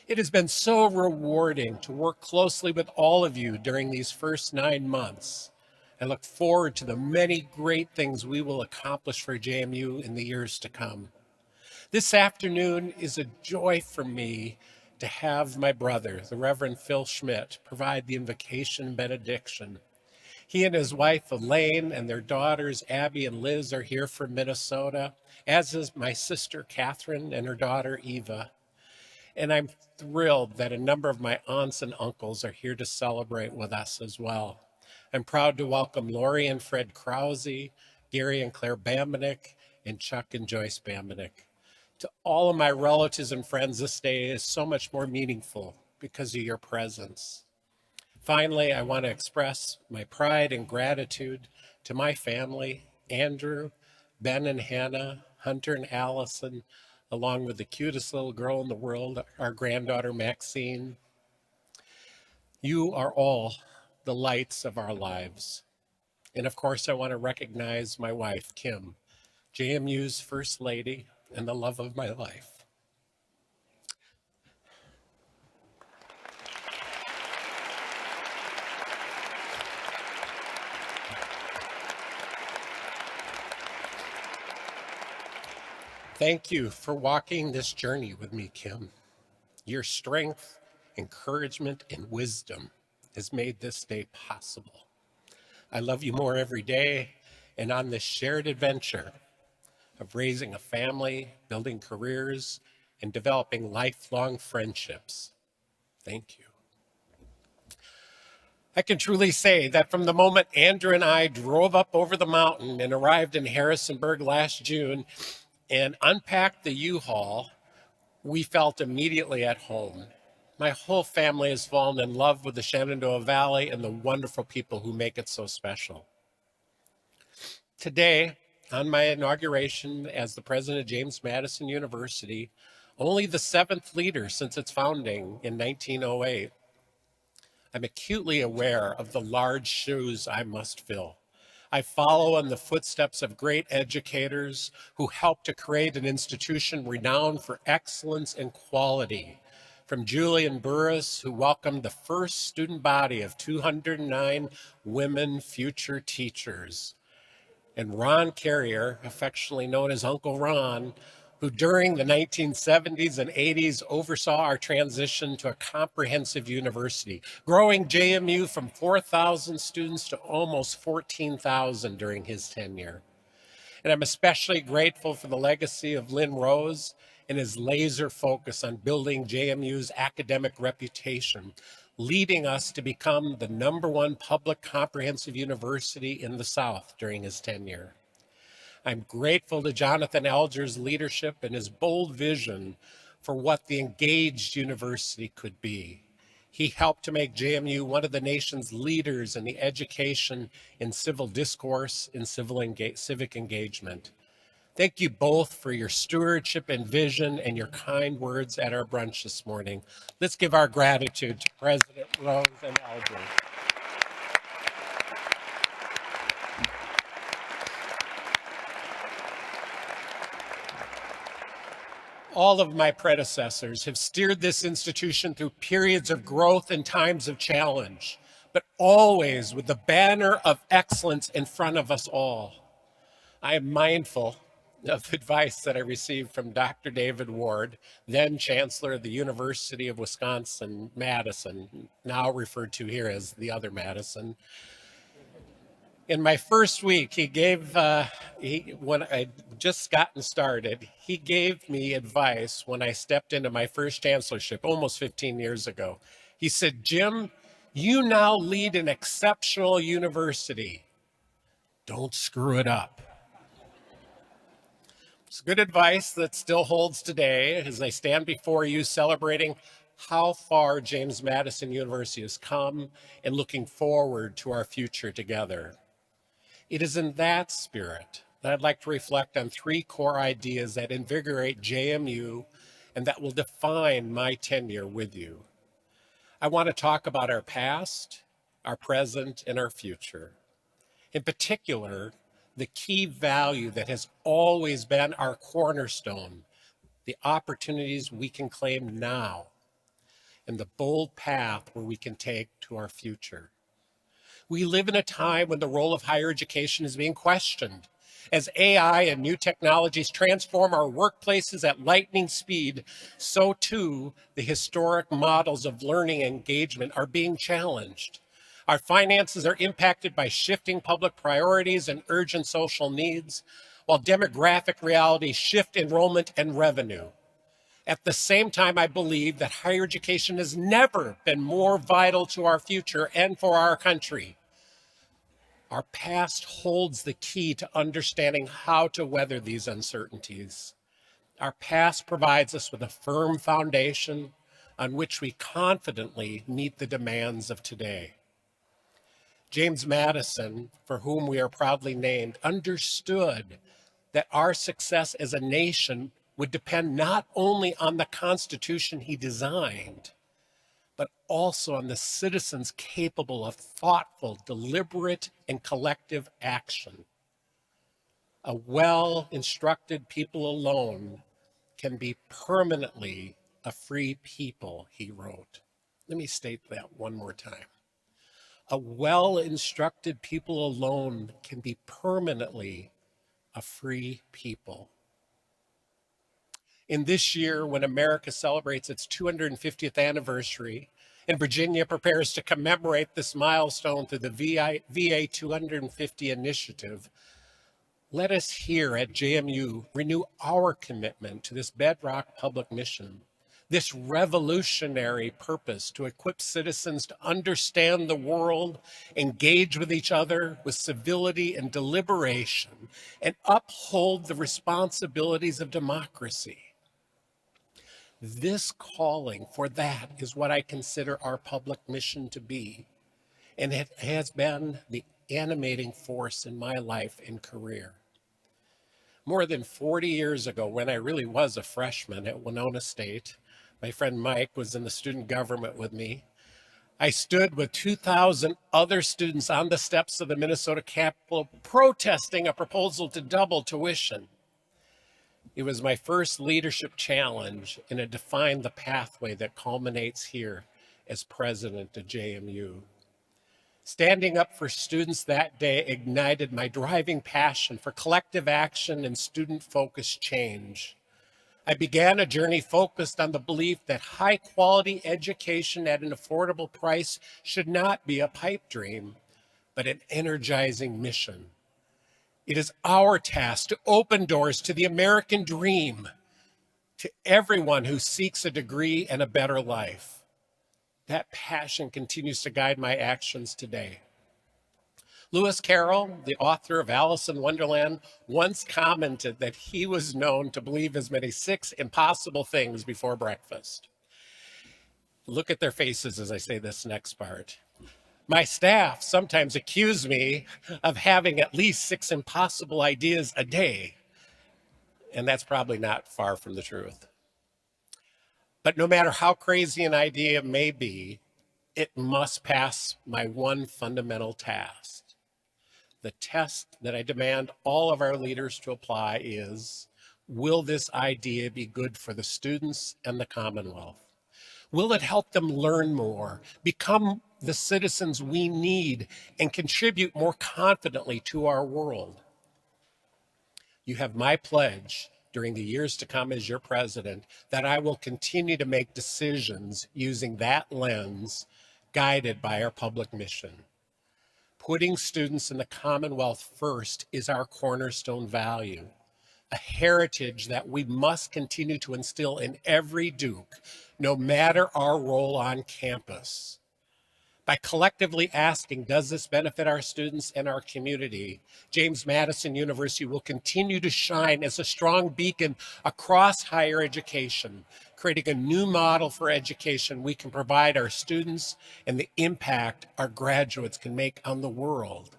It has been so rewarding to work closely with all of you during these first 9 months. I look forward to the many great things we will accomplish for JMU in the years to come. This afternoon is a joy for me to have my brother, the Reverend Phil Schmidt, provide the invocation and benediction. He and his wife Elaine and their daughters Abby and Liz are here from Minnesota, as is my sister Catherine and her daughter Eva. And I'm thrilled that a number of my aunts and uncles are here to celebrate with us as well. I'm proud to welcome Lori and Fred Krause, Gary and Claire Bambenek, and Chuck and Joyce Bambenek. To all of my relatives and friends, this day is so much more meaningful because of your presence. Finally, I want to express my pride and gratitude to my family, Andrew, Ben and Hannah, Hunter and Allison, along with the cutest little girl in the world, our granddaughter Maxine. You are all the lights of our lives. And of course, I want to recognize my wife, Kim, JMU's First Lady and the love of my life. Thank you for walking this journey with me, Kim. Your strength, encouragement, and wisdom has made this day possible. I love you more every day, and on this shared adventure of raising a family, building careers, and developing lifelong friendships. Thank you. I can truly say that from the moment Andrew and I drove up over the mountain and arrived in Harrisonburg last June and unpacked the U-Haul, we felt immediately at home. My whole family has fallen in love with the Shenandoah Valley and the wonderful people who make it so special. Today, on my inauguration as the president of James Madison University, only the 7th leader since its founding in 1908, I'm acutely aware of the large shoes I must fill. I follow in the footsteps of great educators who helped to create an institution renowned for excellence and quality. From Julian Burris, who welcomed the first student body of 209 women future teachers, and Ron Carrier, affectionately known as Uncle Ron, who during the 1970s and 80s oversaw our transition to a comprehensive university, growing JMU from 4,000 students to almost 14,000 during his tenure. And I'm especially grateful for the legacy of Lynn Rose and his laser focus on building JMU's academic reputation, leading us to become the #1 public comprehensive university in the South during his tenure. I'm grateful to Jonathan Alger's leadership and his bold vision for what the engaged university could be. He helped to make JMU one of the nation's leaders in the education in civil discourse and civic engagement. Thank you both for your stewardship and vision and your kind words at our brunch this morning. Let's give our gratitude to President Rose and Alger. All of my predecessors have steered this institution through periods of growth and times of challenge, but always with the banner of excellence in front of us all. I am mindful of advice that I received from Dr. David Ward, then Chancellor of the University of Wisconsin-Madison, now referred to here as the other Madison. In my first week, when I just gotten started, he gave me advice when I stepped into my first chancellorship almost 15 years ago. He said, "Jim, you now lead an exceptional university. Don't screw it up." It's good advice that still holds today as I stand before you celebrating how far James Madison University has come and looking forward to our future together. It is in that spirit that I'd like to reflect on 3 core ideas that invigorate JMU and that will define my tenure with you. I want to talk about our past, our present, and our future. In particular, the key value that has always been our cornerstone, the opportunities we can claim now, and the bold path where we can take to our future. We live in a time when the role of higher education is being questioned. As AI and new technologies transform our workplaces at lightning speed, so too the historic models of learning and engagement are being challenged. Our finances are impacted by shifting public priorities and urgent social needs, while demographic realities shift enrollment and revenue. At the same time, I believe that higher education has never been more vital to our future and for our country. Our past holds the key to understanding how to weather these uncertainties. Our past provides us with a firm foundation on which we confidently meet the demands of today. James Madison, for whom we are proudly named, understood that our success as a nation would depend not only on the Constitution he designed, but also on the citizens capable of thoughtful, deliberate, and collective action. A well-instructed people alone can be permanently a free people, he wrote. Let me state that one more time. A well-instructed people alone can be permanently a free people. In this year, when America celebrates its 250th anniversary, and Virginia prepares to commemorate this milestone through the VA 250 initiative, Let us here at JMU renew our commitment to this bedrock public mission, this revolutionary purpose to equip citizens to understand the world, engage with each other with civility and deliberation, and uphold the responsibilities of democracy. This calling for that is what I consider our public mission to be, and it has been the animating force in my life and career. More than 40 years ago, when I really was a freshman at Winona State, my friend Mike was in the student government with me. I stood with 2,000 other students on the steps of the Minnesota Capitol protesting a proposal to double tuition. It was my first leadership challenge, and it defined the pathway that culminates here as president of JMU. Standing up for students that day ignited my driving passion for collective action and student-focused change. I began a journey focused on the belief that high-quality education at an affordable price should not be a pipe dream, but an energizing mission. It is our task to open doors to the American dream, to everyone who seeks a degree and a better life. That passion continues to guide my actions today. Lewis Carroll, the author of Alice in Wonderland, once commented that he was known to believe as many 6 impossible things before breakfast. Look at their faces as I say this next part. My staff sometimes accuse me of having at least 6 impossible ideas a day, and that's probably not far from the truth. But no matter how crazy an idea may be, it must pass my one fundamental task. The test that I demand all of our leaders to apply is, will this idea be good for the students and the Commonwealth? Will it help them learn more, become the citizens we need, and contribute more confidently to our world? You have my pledge during the years to come as your president that I will continue to make decisions using that lens, guided by our public mission. Putting students in the Commonwealth first is our cornerstone value, a heritage that we must continue to instill in every Duke, no matter our role on campus. By collectively asking, does this benefit our students and our community? James Madison University will continue to shine as a strong beacon across higher education, creating a new model for education we can provide our students and the impact our graduates can make on the world.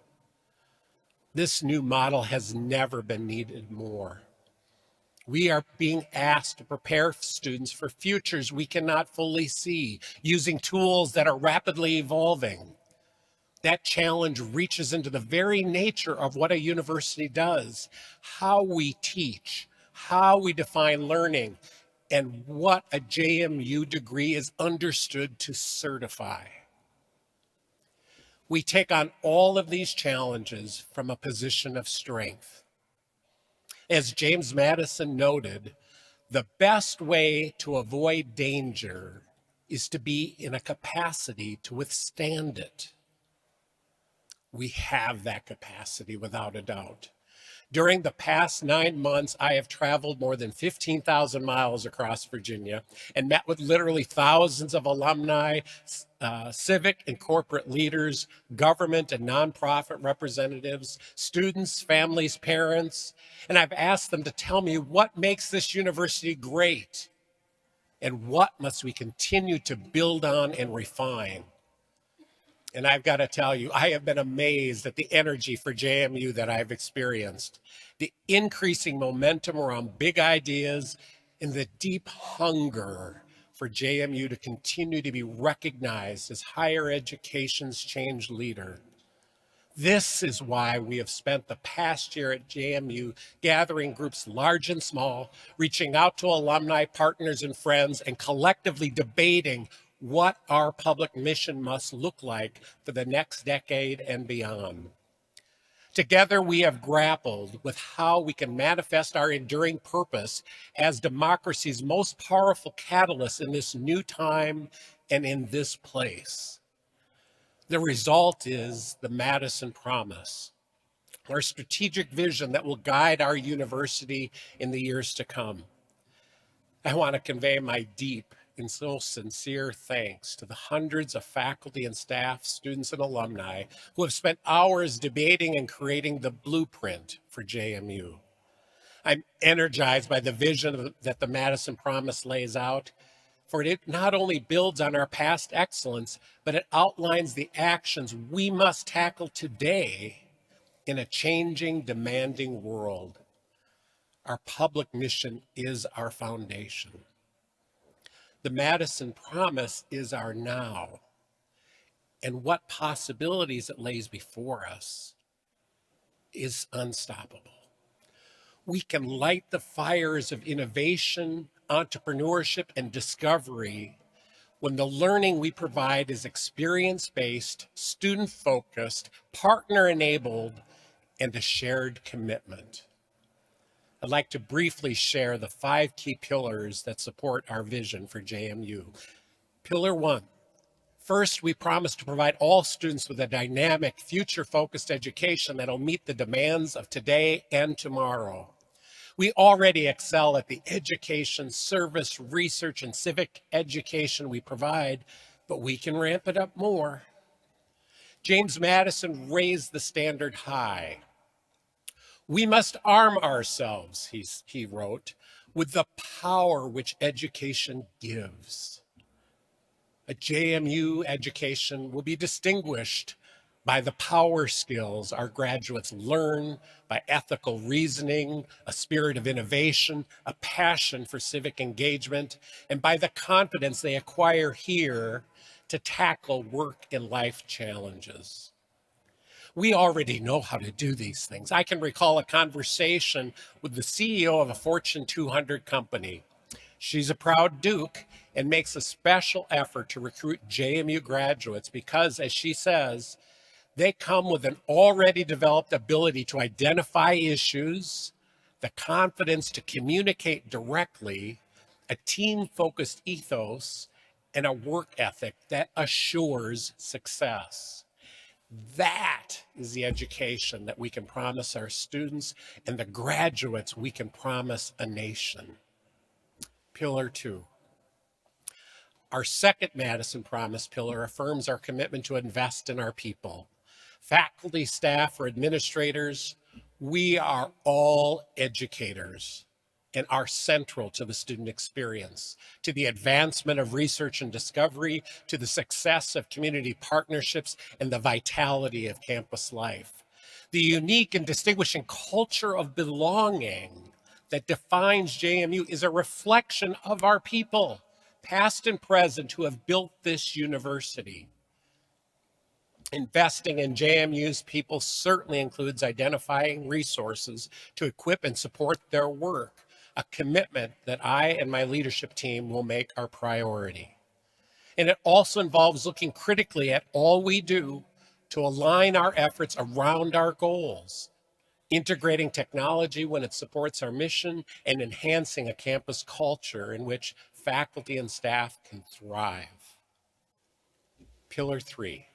This new model has never been needed more. We are being asked to prepare students for futures we cannot fully see, using tools that are rapidly evolving. That challenge reaches into the very nature of what a university does, how we teach, how we define learning, and what a JMU degree is understood to certify. We take on all of these challenges from a position of strength. As James Madison noted, the best way to avoid danger is to be in a capacity to withstand it. We have that capacity without a doubt. During the past 9 months, I have traveled more than 15,000 miles across Virginia and met with literally thousands of alumni, civic and corporate leaders, government and nonprofit representatives, students, families, parents, and I've asked them to tell me what makes this university great and what must we continue to build on and refine. And I've got to tell you, I have been amazed at the energy for JMU that I've experienced, the increasing momentum around big ideas, and the deep hunger for JMU to continue to be recognized as higher education's change leader. This is why we have spent the past year at JMU gathering groups large and small, reaching out to alumni, partners, and friends, and collectively debating what our public mission must look like for the next decade and beyond. Together, we have grappled with how we can manifest our enduring purpose as democracy's most powerful catalyst in this new time and in this place. The result is the Madison Promise, our strategic vision that will guide our university in the years to come. I want to convey my deep and so sincere thanks to the hundreds of faculty and staff, students and alumni who have spent hours debating and creating the blueprint for JMU. I'm energized by the vision that the Madison Promise lays out, for it not only builds on our past excellence, but it outlines the actions we must tackle today in a changing, demanding world. Our public mission is our foundation. The Madison Promise is our now, and what possibilities it lays before us is unstoppable. We can light the fires of innovation, entrepreneurship, and discovery when the learning we provide is experience-based, student-focused, partner-enabled, and a shared commitment. I'd like to briefly share the 5 key pillars that support our vision for JMU. Pillar 1, first, we promise to provide all students with a dynamic, future-focused education that'll meet the demands of today and tomorrow. We already excel at the education, service, research, and civic education we provide, but we can ramp it up more. James Madison raised the standard high. We must arm ourselves, he wrote, with the power which education gives. A JMU education will be distinguished by the power skills our graduates learn, by ethical reasoning, a spirit of innovation, a passion for civic engagement, and by the confidence they acquire here to tackle work and life challenges. We already know how to do these things. I can recall a conversation with the CEO of a Fortune 200 company. She's a proud Duke and makes a special effort to recruit JMU graduates because, as she says, they come with an already developed ability to identify issues, the confidence to communicate directly, a team-focused ethos, and a work ethic that assures success. That is the education that we can promise our students and the graduates we can promise a nation. Pillar 2. Our second Madison Promise pillar affirms our commitment to invest in our people. Faculty, staff, or administrators, we are all educators and are central to the student experience, to the advancement of research and discovery, to the success of community partnerships, and the vitality of campus life. The unique and distinguishing culture of belonging that defines JMU is a reflection of our people, past and present, who have built this university. Investing in JMU's people certainly includes identifying resources to equip and support their work, a commitment that I and my leadership team will make our priority. And it also involves looking critically at all we do to align our efforts around our goals, integrating technology when it supports our mission, and enhancing a campus culture in which faculty and staff can thrive. Pillar 3.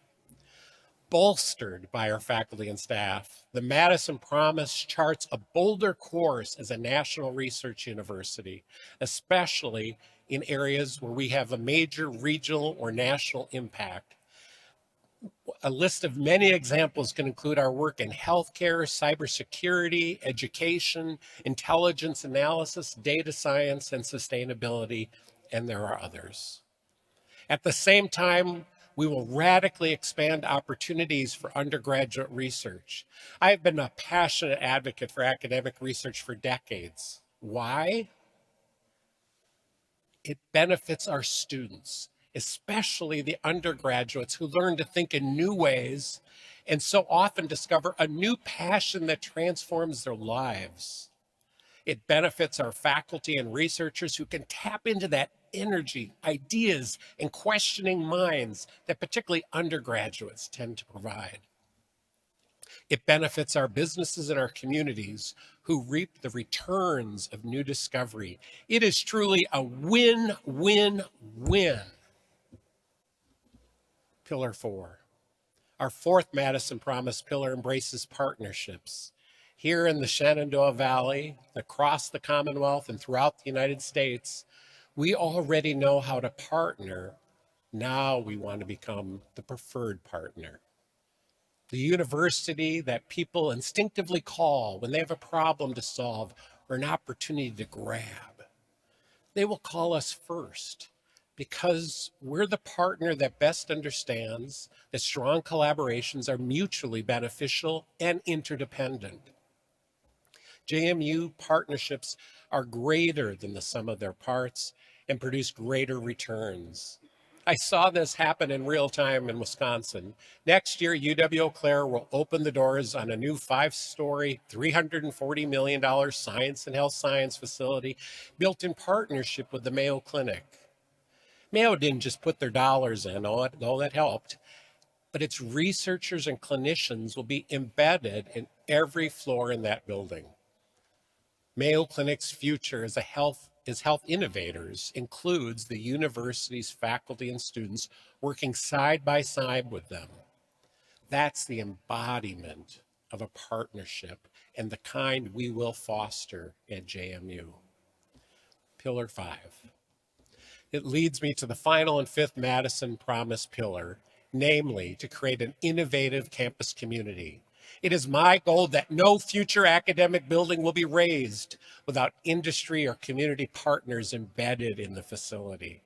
Bolstered by our faculty and staff, the Madison Promise charts a bolder course as a national research university, especially in areas where we have a major regional or national impact. A list of many examples can include our work in healthcare, cybersecurity, education, intelligence analysis, data science, and sustainability, and there are others. At the same time, we will radically expand opportunities for undergraduate research. I have been a passionate advocate for academic research for decades. Why? It benefits our students, especially the undergraduates who learn to think in new ways and so often discover a new passion that transforms their lives. It benefits our faculty and researchers who can tap into that energy, ideas, and questioning minds that particularly undergraduates tend to provide. It benefits our businesses and our communities who reap the returns of new discovery. It is truly a win-win-win. Pillar 4. Our fourth Madison Promise pillar embraces partnerships. Here in the Shenandoah Valley, across the Commonwealth, and throughout the United States, we already know how to partner. Now we want to become the preferred partner. The university that people instinctively call when they have a problem to solve or an opportunity to grab. They will call us first because we're the partner that best understands that strong collaborations are mutually beneficial and interdependent. JMU partnerships are greater than the sum of their parts and produce greater returns. I saw this happen in real time in Wisconsin. Next year, UW-Eau Claire will open the doors on a new 5-story, $340 million science and health science facility built in partnership with the Mayo Clinic. Mayo didn't just put their dollars in, although that helped, but its researchers and clinicians will be embedded in every floor in that building. Mayo Clinic's future as health innovators includes the university's faculty and students working side by side with them. That's the embodiment of a partnership and the kind we will foster at JMU. Pillar 5. It leads me to the final and fifth Madison Promise pillar, namely to create an innovative campus community. It is my goal that no future academic building will be raised without industry or community partners embedded in the facility.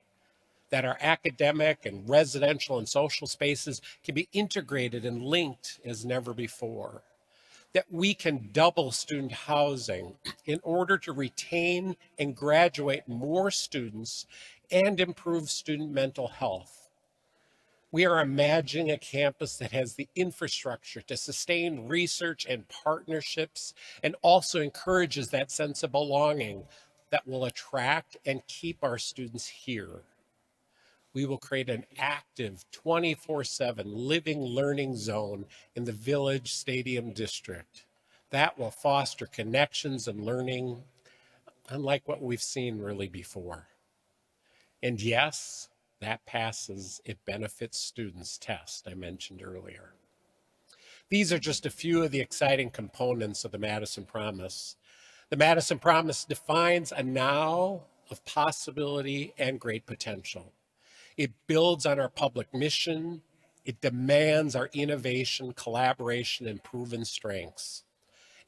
That our academic and residential and social spaces can be integrated and linked as never before. That we can double student housing in order to retain and graduate more students and improve student mental health. We are imagining a campus that has the infrastructure to sustain research and partnerships and also encourages that sense of belonging that will attract and keep our students here. We will create an active 24/7 living learning zone in the Village Stadium District. That will foster connections and learning unlike what we've seen really before. And yes, that passes It Benefits Students test I mentioned earlier. These are just a few of the exciting components of the Madison Promise. The Madison Promise defines a now of possibility and great potential. It builds on our public mission. It demands our innovation, collaboration, and proven strengths.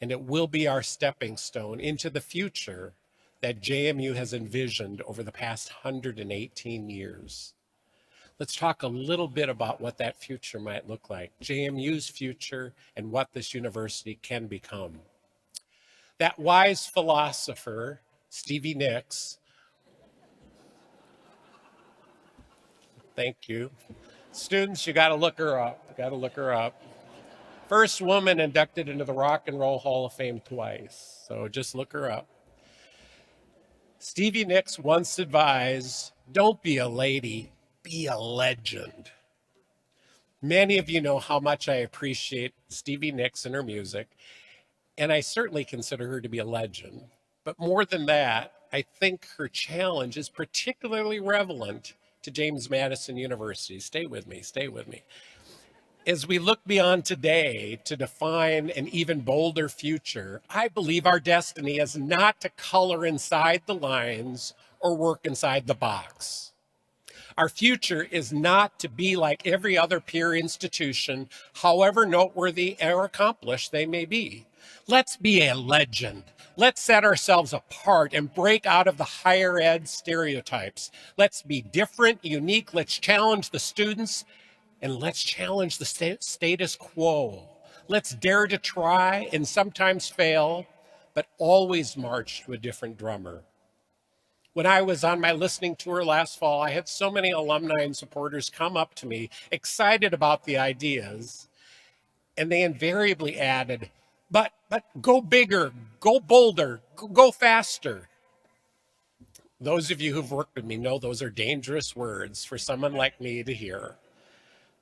And it will be our stepping stone into the future that JMU has envisioned over the past 118 years. Let's talk a little bit about what that future might look like, JMU's future and what this university can become. That wise philosopher, Stevie Nicks, thank you. Students, you gotta look her up. First woman inducted into the Rock and Roll Hall of Fame twice, so just look her up. Stevie Nicks once advised, don't be a lady, be a legend. Many of you know how much I appreciate Stevie Nicks and her music, and I certainly consider her to be a legend. But more than that, I think her challenge is particularly relevant to James Madison University. Stay with me. As we look beyond today to define an even bolder future, I believe our destiny is not to color inside the lines or work inside the box. Our future is not to be like every other peer institution, however noteworthy or accomplished they may be. Let's be a legend. Let's set ourselves apart and break out of the higher ed stereotypes. Let's be different, unique. Let's challenge the students. And let's challenge the status quo. Let's dare to try and sometimes fail, but always march to a different drummer. When I was on my listening tour last fall, I had so many alumni and supporters come up to me excited about the ideas, and they invariably added, but go bigger, go bolder, go faster. Those of you who've worked with me know those are dangerous words for someone like me to hear.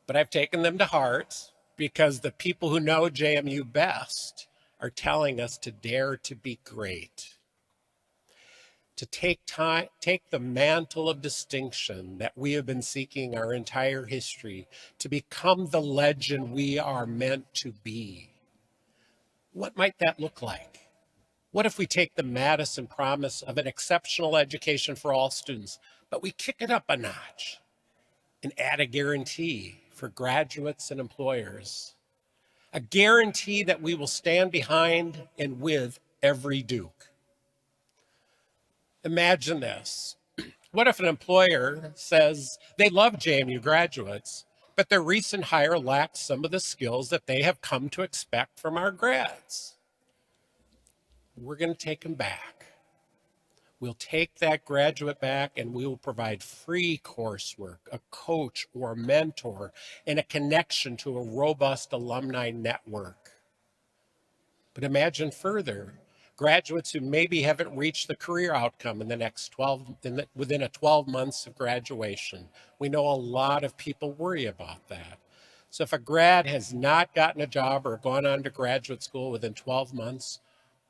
But I've taken them to heart because the people who know JMU best are telling us to dare to be great. to take the mantle of distinction that we have been seeking our entire history to become the legend we are meant to be. What might that look like? What if we take the Madison promise of an exceptional education for all students, but we kick it up a notch and add a guarantee for graduates and employers? A guarantee that we will stand behind and with every Duke. Imagine this. What if an employer says they love JMU graduates, but their recent hire lacks some of the skills that they have come to expect from our grads? We're going to take them back. We'll take that graduate back and we will provide free coursework, a coach or a mentor, and a connection to a robust alumni network. But imagine further, graduates who maybe haven't reached the career outcome in the next within a 12 months of graduation. We know a lot of people worry about that. So if a grad has not gotten a job or gone on to graduate school within 12 months,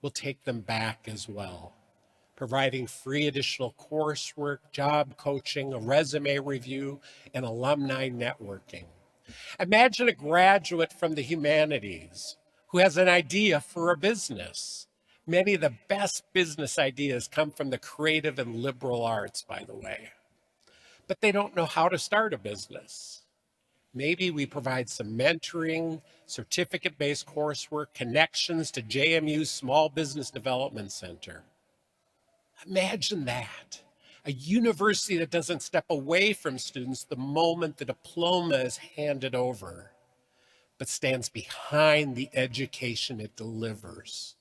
we'll take them back as well, providing free additional coursework, job coaching, a resume review, and alumni networking. Imagine a graduate from the humanities who has an idea for a business. Many of the best business ideas come from the creative and liberal arts, by the way. But they don't know how to start a business. Maybe we provide some mentoring, certificate-based coursework, connections to JMU's Small Business Development Center. Imagine that. A university that doesn't step away from students the moment the diploma is handed over, but stands behind the education it delivers.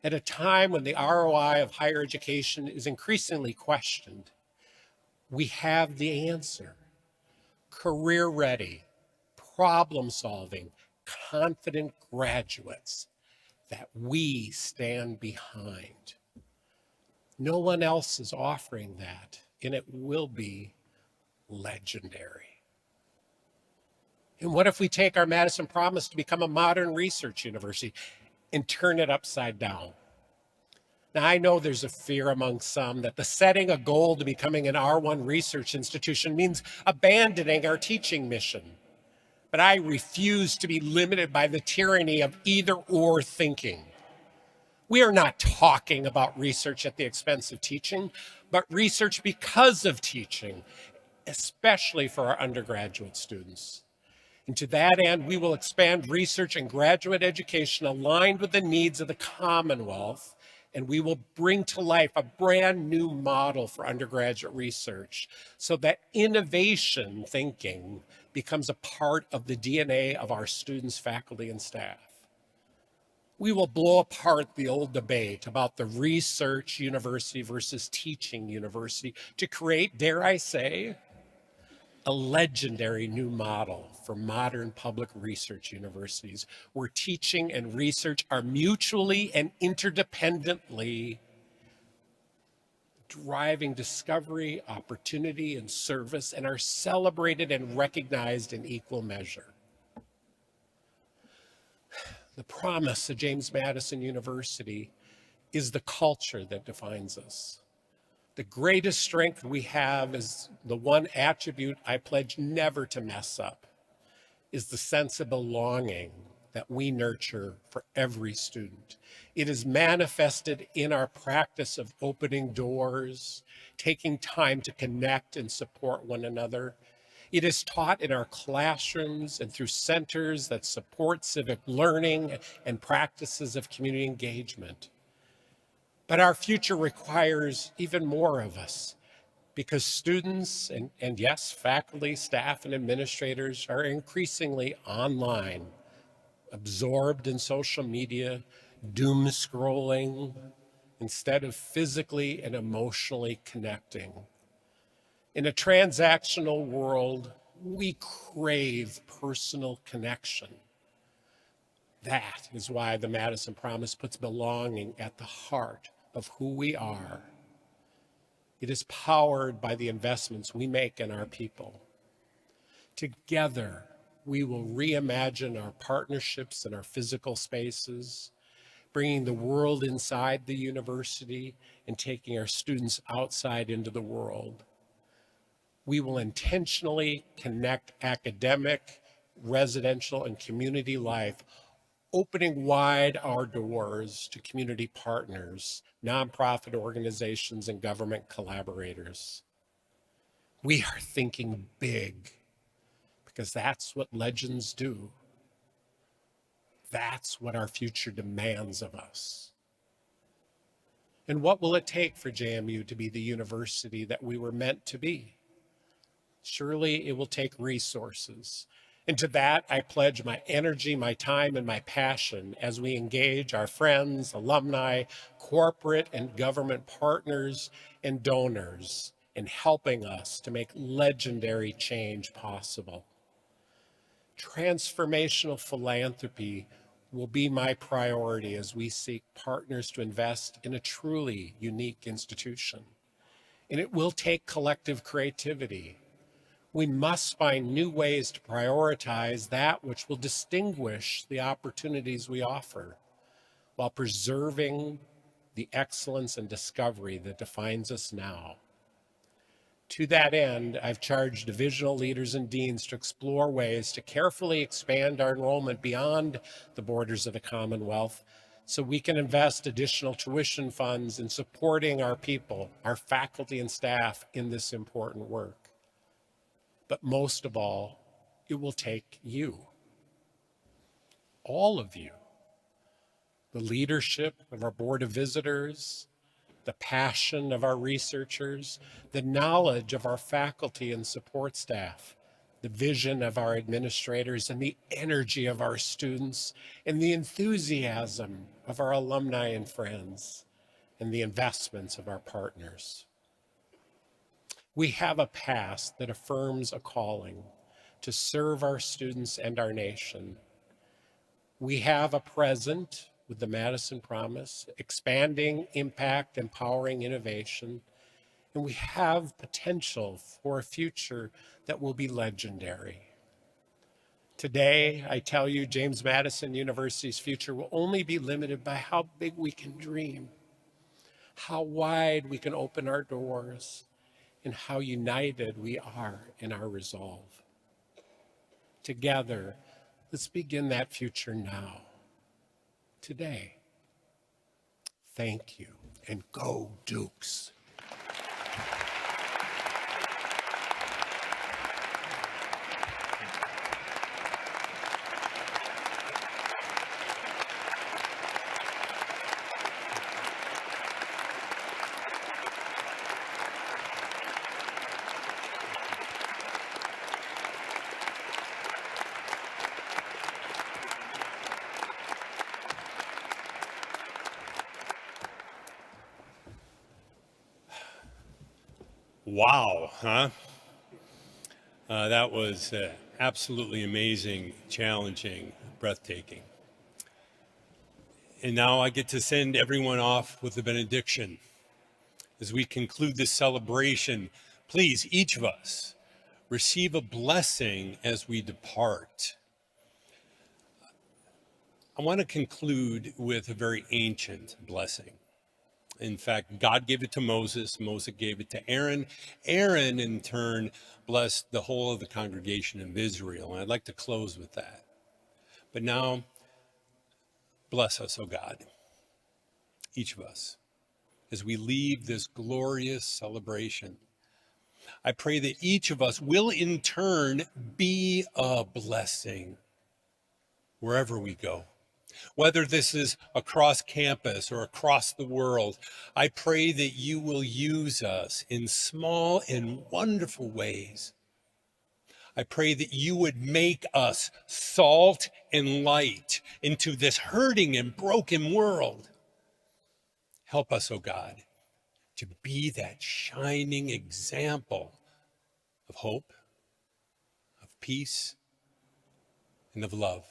At a time when the ROI of higher education is increasingly questioned, we have the answer. Career-ready, problem-solving, confident graduates that we stand behind. No one else is offering that, and it will be legendary. And what if we take our Madison promise to become a modern research university and turn it upside down? Now, I know there's a fear among some that the setting a goal to becoming an R1 research institution means abandoning our teaching mission. But I refuse to be limited by the tyranny of either-or thinking. We are not talking about research at the expense of teaching, but research because of teaching, especially for our undergraduate students. And to that end, we will expand research and graduate education aligned with the needs of the Commonwealth, and we will bring to life a brand new model for undergraduate research so that innovation thinking becomes a part of the DNA of our students, faculty, and staff. We will blow apart the old debate about the research university versus teaching university to create, dare I say, a legendary new model for modern public research universities where teaching and research are mutually and interdependently driving discovery, opportunity, and service, and are celebrated and recognized in equal measure. The promise of James Madison University is the culture that defines us. The greatest strength we have is the one attribute I pledge never to mess up, is the sense of belonging that we nurture for every student. It is manifested in our practice of opening doors, taking time to connect and support one another. It is taught in our classrooms and through centers that support civic learning and practices of community engagement. But our future requires even more of us because students and yes, faculty, staff, and administrators are increasingly online, absorbed in social media, doom scrolling, instead of physically and emotionally connecting. In a transactional world, we crave personal connection. That is why the Madison Promise puts belonging at the heart of who we are. It is powered by the investments we make in our people. Together, we will reimagine our partnerships and our physical spaces, bringing the world inside the university and taking our students outside into the world. We will intentionally connect academic, residential, and community life, opening wide our doors to community partners, nonprofit organizations, and government collaborators. We are thinking big because that's what legends do. That's what our future demands of us. And what will it take for JMU to be the university that we were meant to be? Surely it will take resources. And to that, I pledge my energy, my time, and my passion as we engage our friends, alumni, corporate and government partners, and donors in helping us to make legendary change possible. Transformational philanthropy will be my priority as we seek partners to invest in a truly unique institution. And it will take collective creativity. We must find new ways to prioritize that which will distinguish the opportunities we offer while preserving the excellence and discovery that defines us now. To that end, I've charged divisional leaders and deans to explore ways to carefully expand our enrollment beyond the borders of the Commonwealth so we can invest additional tuition funds in supporting our people, our faculty and staff in this important work. But most of all, it will take you, all of you, the leadership of our Board of Visitors, the passion of our researchers, the knowledge of our faculty and support staff, the vision of our administrators, and the energy of our students, and the enthusiasm of our alumni and friends, and the investments of our partners. We have a past that affirms a calling to serve our students and our nation. We have a present with the Madison Promise, expanding impact, empowering innovation, and we have potential for a future that will be legendary. Today, I tell you, James Madison University's future will only be limited by how big we can dream, how wide we can open our doors, and how united we are in our resolve. Together, let's begin that future now, today. Thank you, and go Dukes. Wow, huh? That was absolutely amazing, challenging, breathtaking. And now I get to send everyone off with the benediction. As we conclude this celebration, please, each of us, receive a blessing as we depart. I want to conclude with a very ancient blessing. In fact, God gave it to Moses. Moses gave it to Aaron. Aaron, in turn, blessed the whole of the congregation of Israel. And I'd like to close with that. But now, bless us, O God, each of us, as we leave this glorious celebration. I pray that each of us will, in turn, be a blessing wherever we go. Whether this is across campus or across the world, I pray that you will use us in small and wonderful ways. I pray that you would make us salt and light into this hurting and broken world. Help us, O God, to be that shining example of hope, of peace, and of love.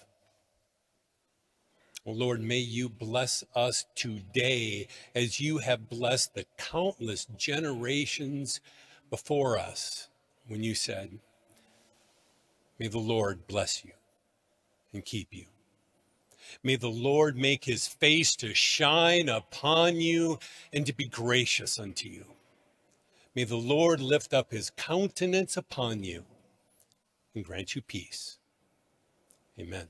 Oh Lord, may you bless us today as you have blessed the countless generations before us when you said, may the Lord bless you and keep you. May the Lord make his face to shine upon you and to be gracious unto you. May the Lord lift up his countenance upon you and grant you peace. Amen.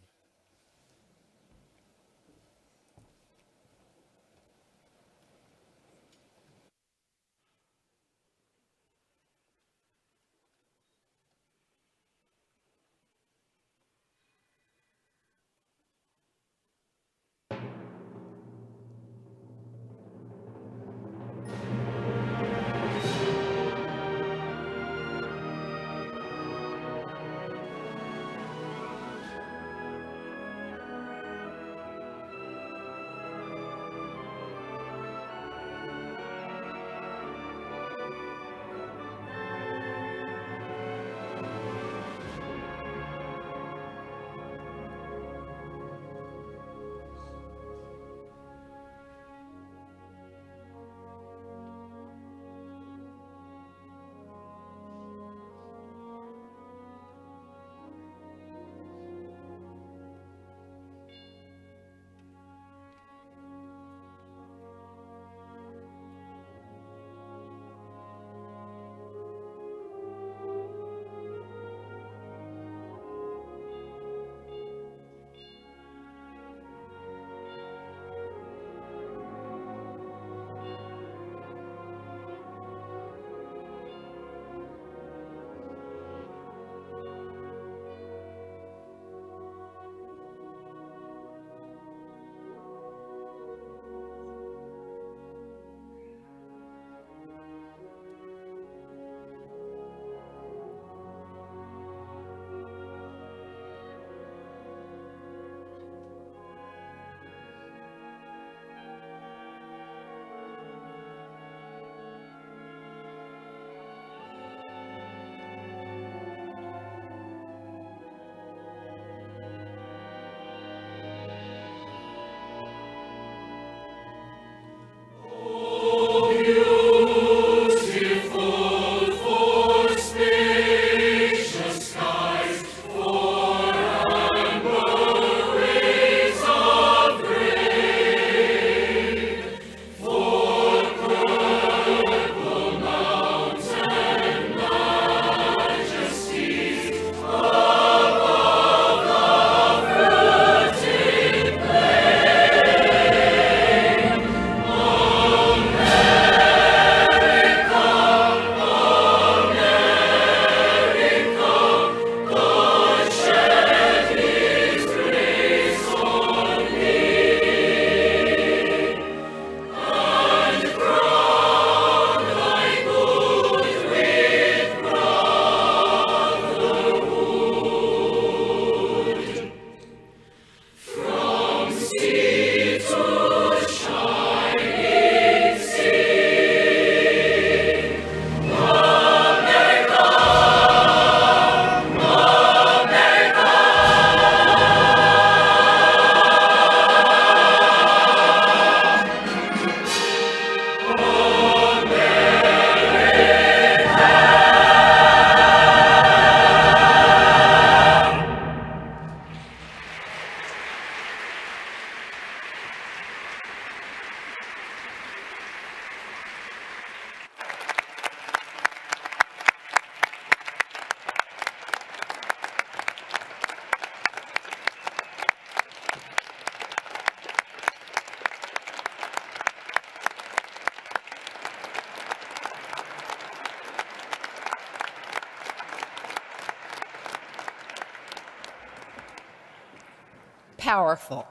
Powerful.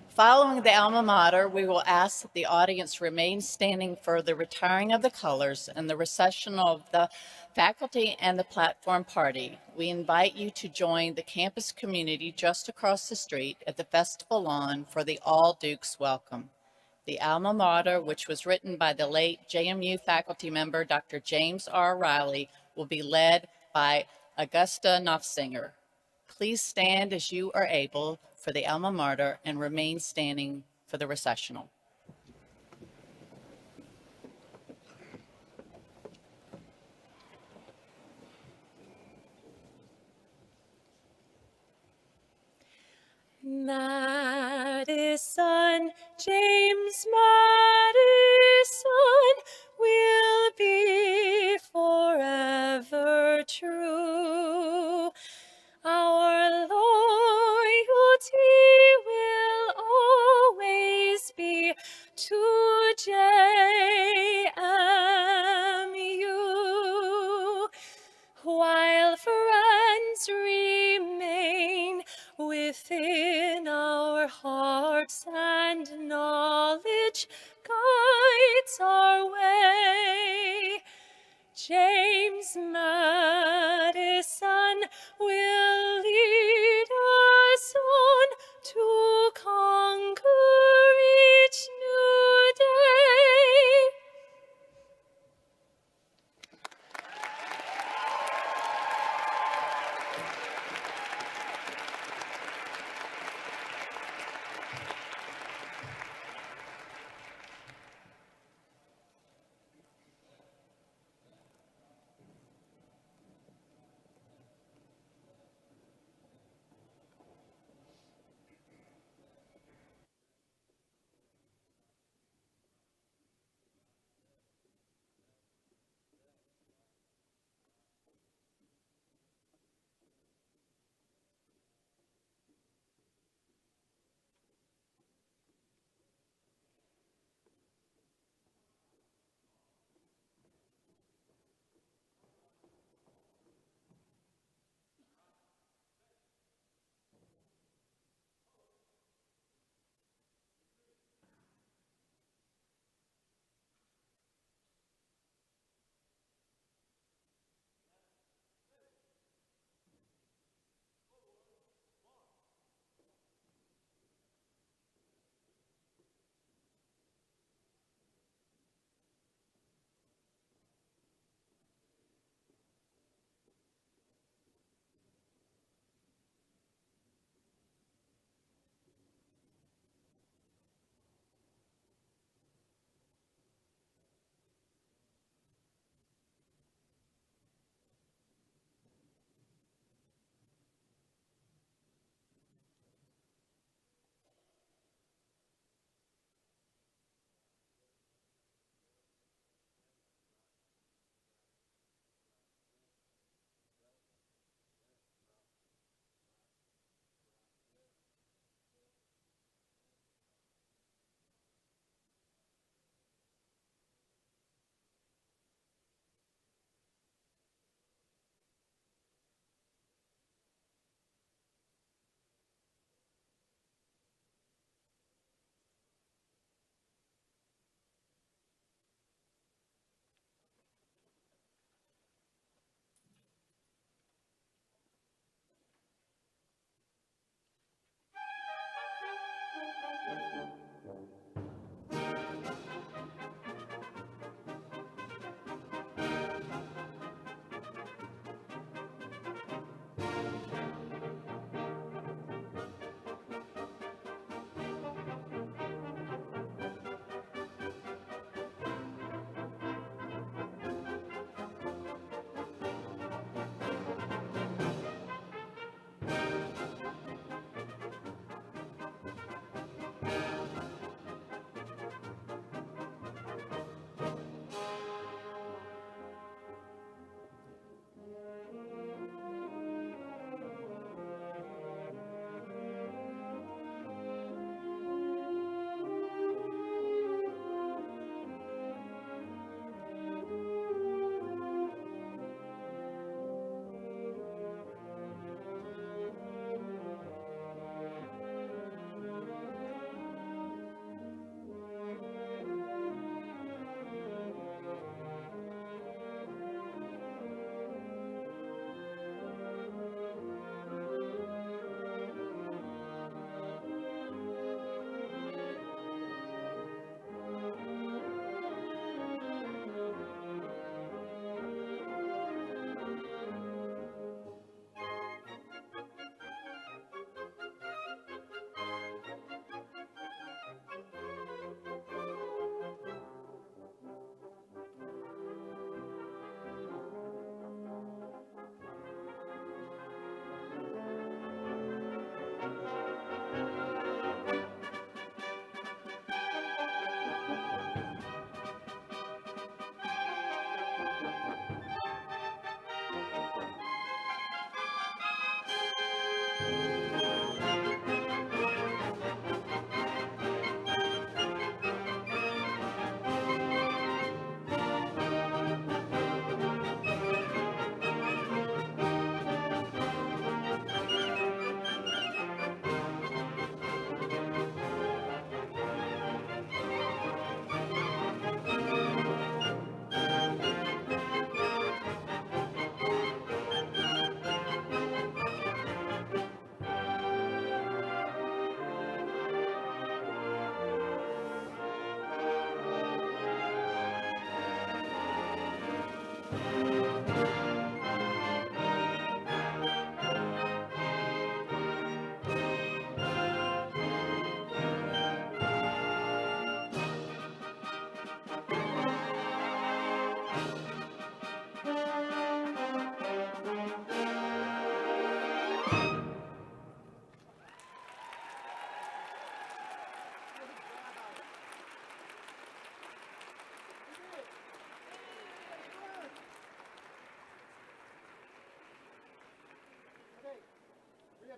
Following the alma mater, we will ask that the audience remain standing for the retiring of the colors and the recessional of the faculty and the platform party. We invite you to join the campus community just across the street at the festival lawn for the All Dukes welcome. The alma mater, which was written by the late JMU faculty member, Dr. James R. Riley, will be led by Augusta Knopfsinger. Please stand as you are able for the alma mater and remain standing for the recessional. Madison, and James Madison will be forever true. Our loyalty will always be to JMU. While friends remain within our hearts and knowledge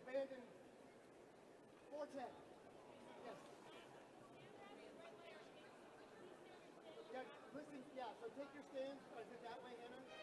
abandoned 410. Yes. Yeah, listen, yeah, so take your stand. Is it that way, Hannah?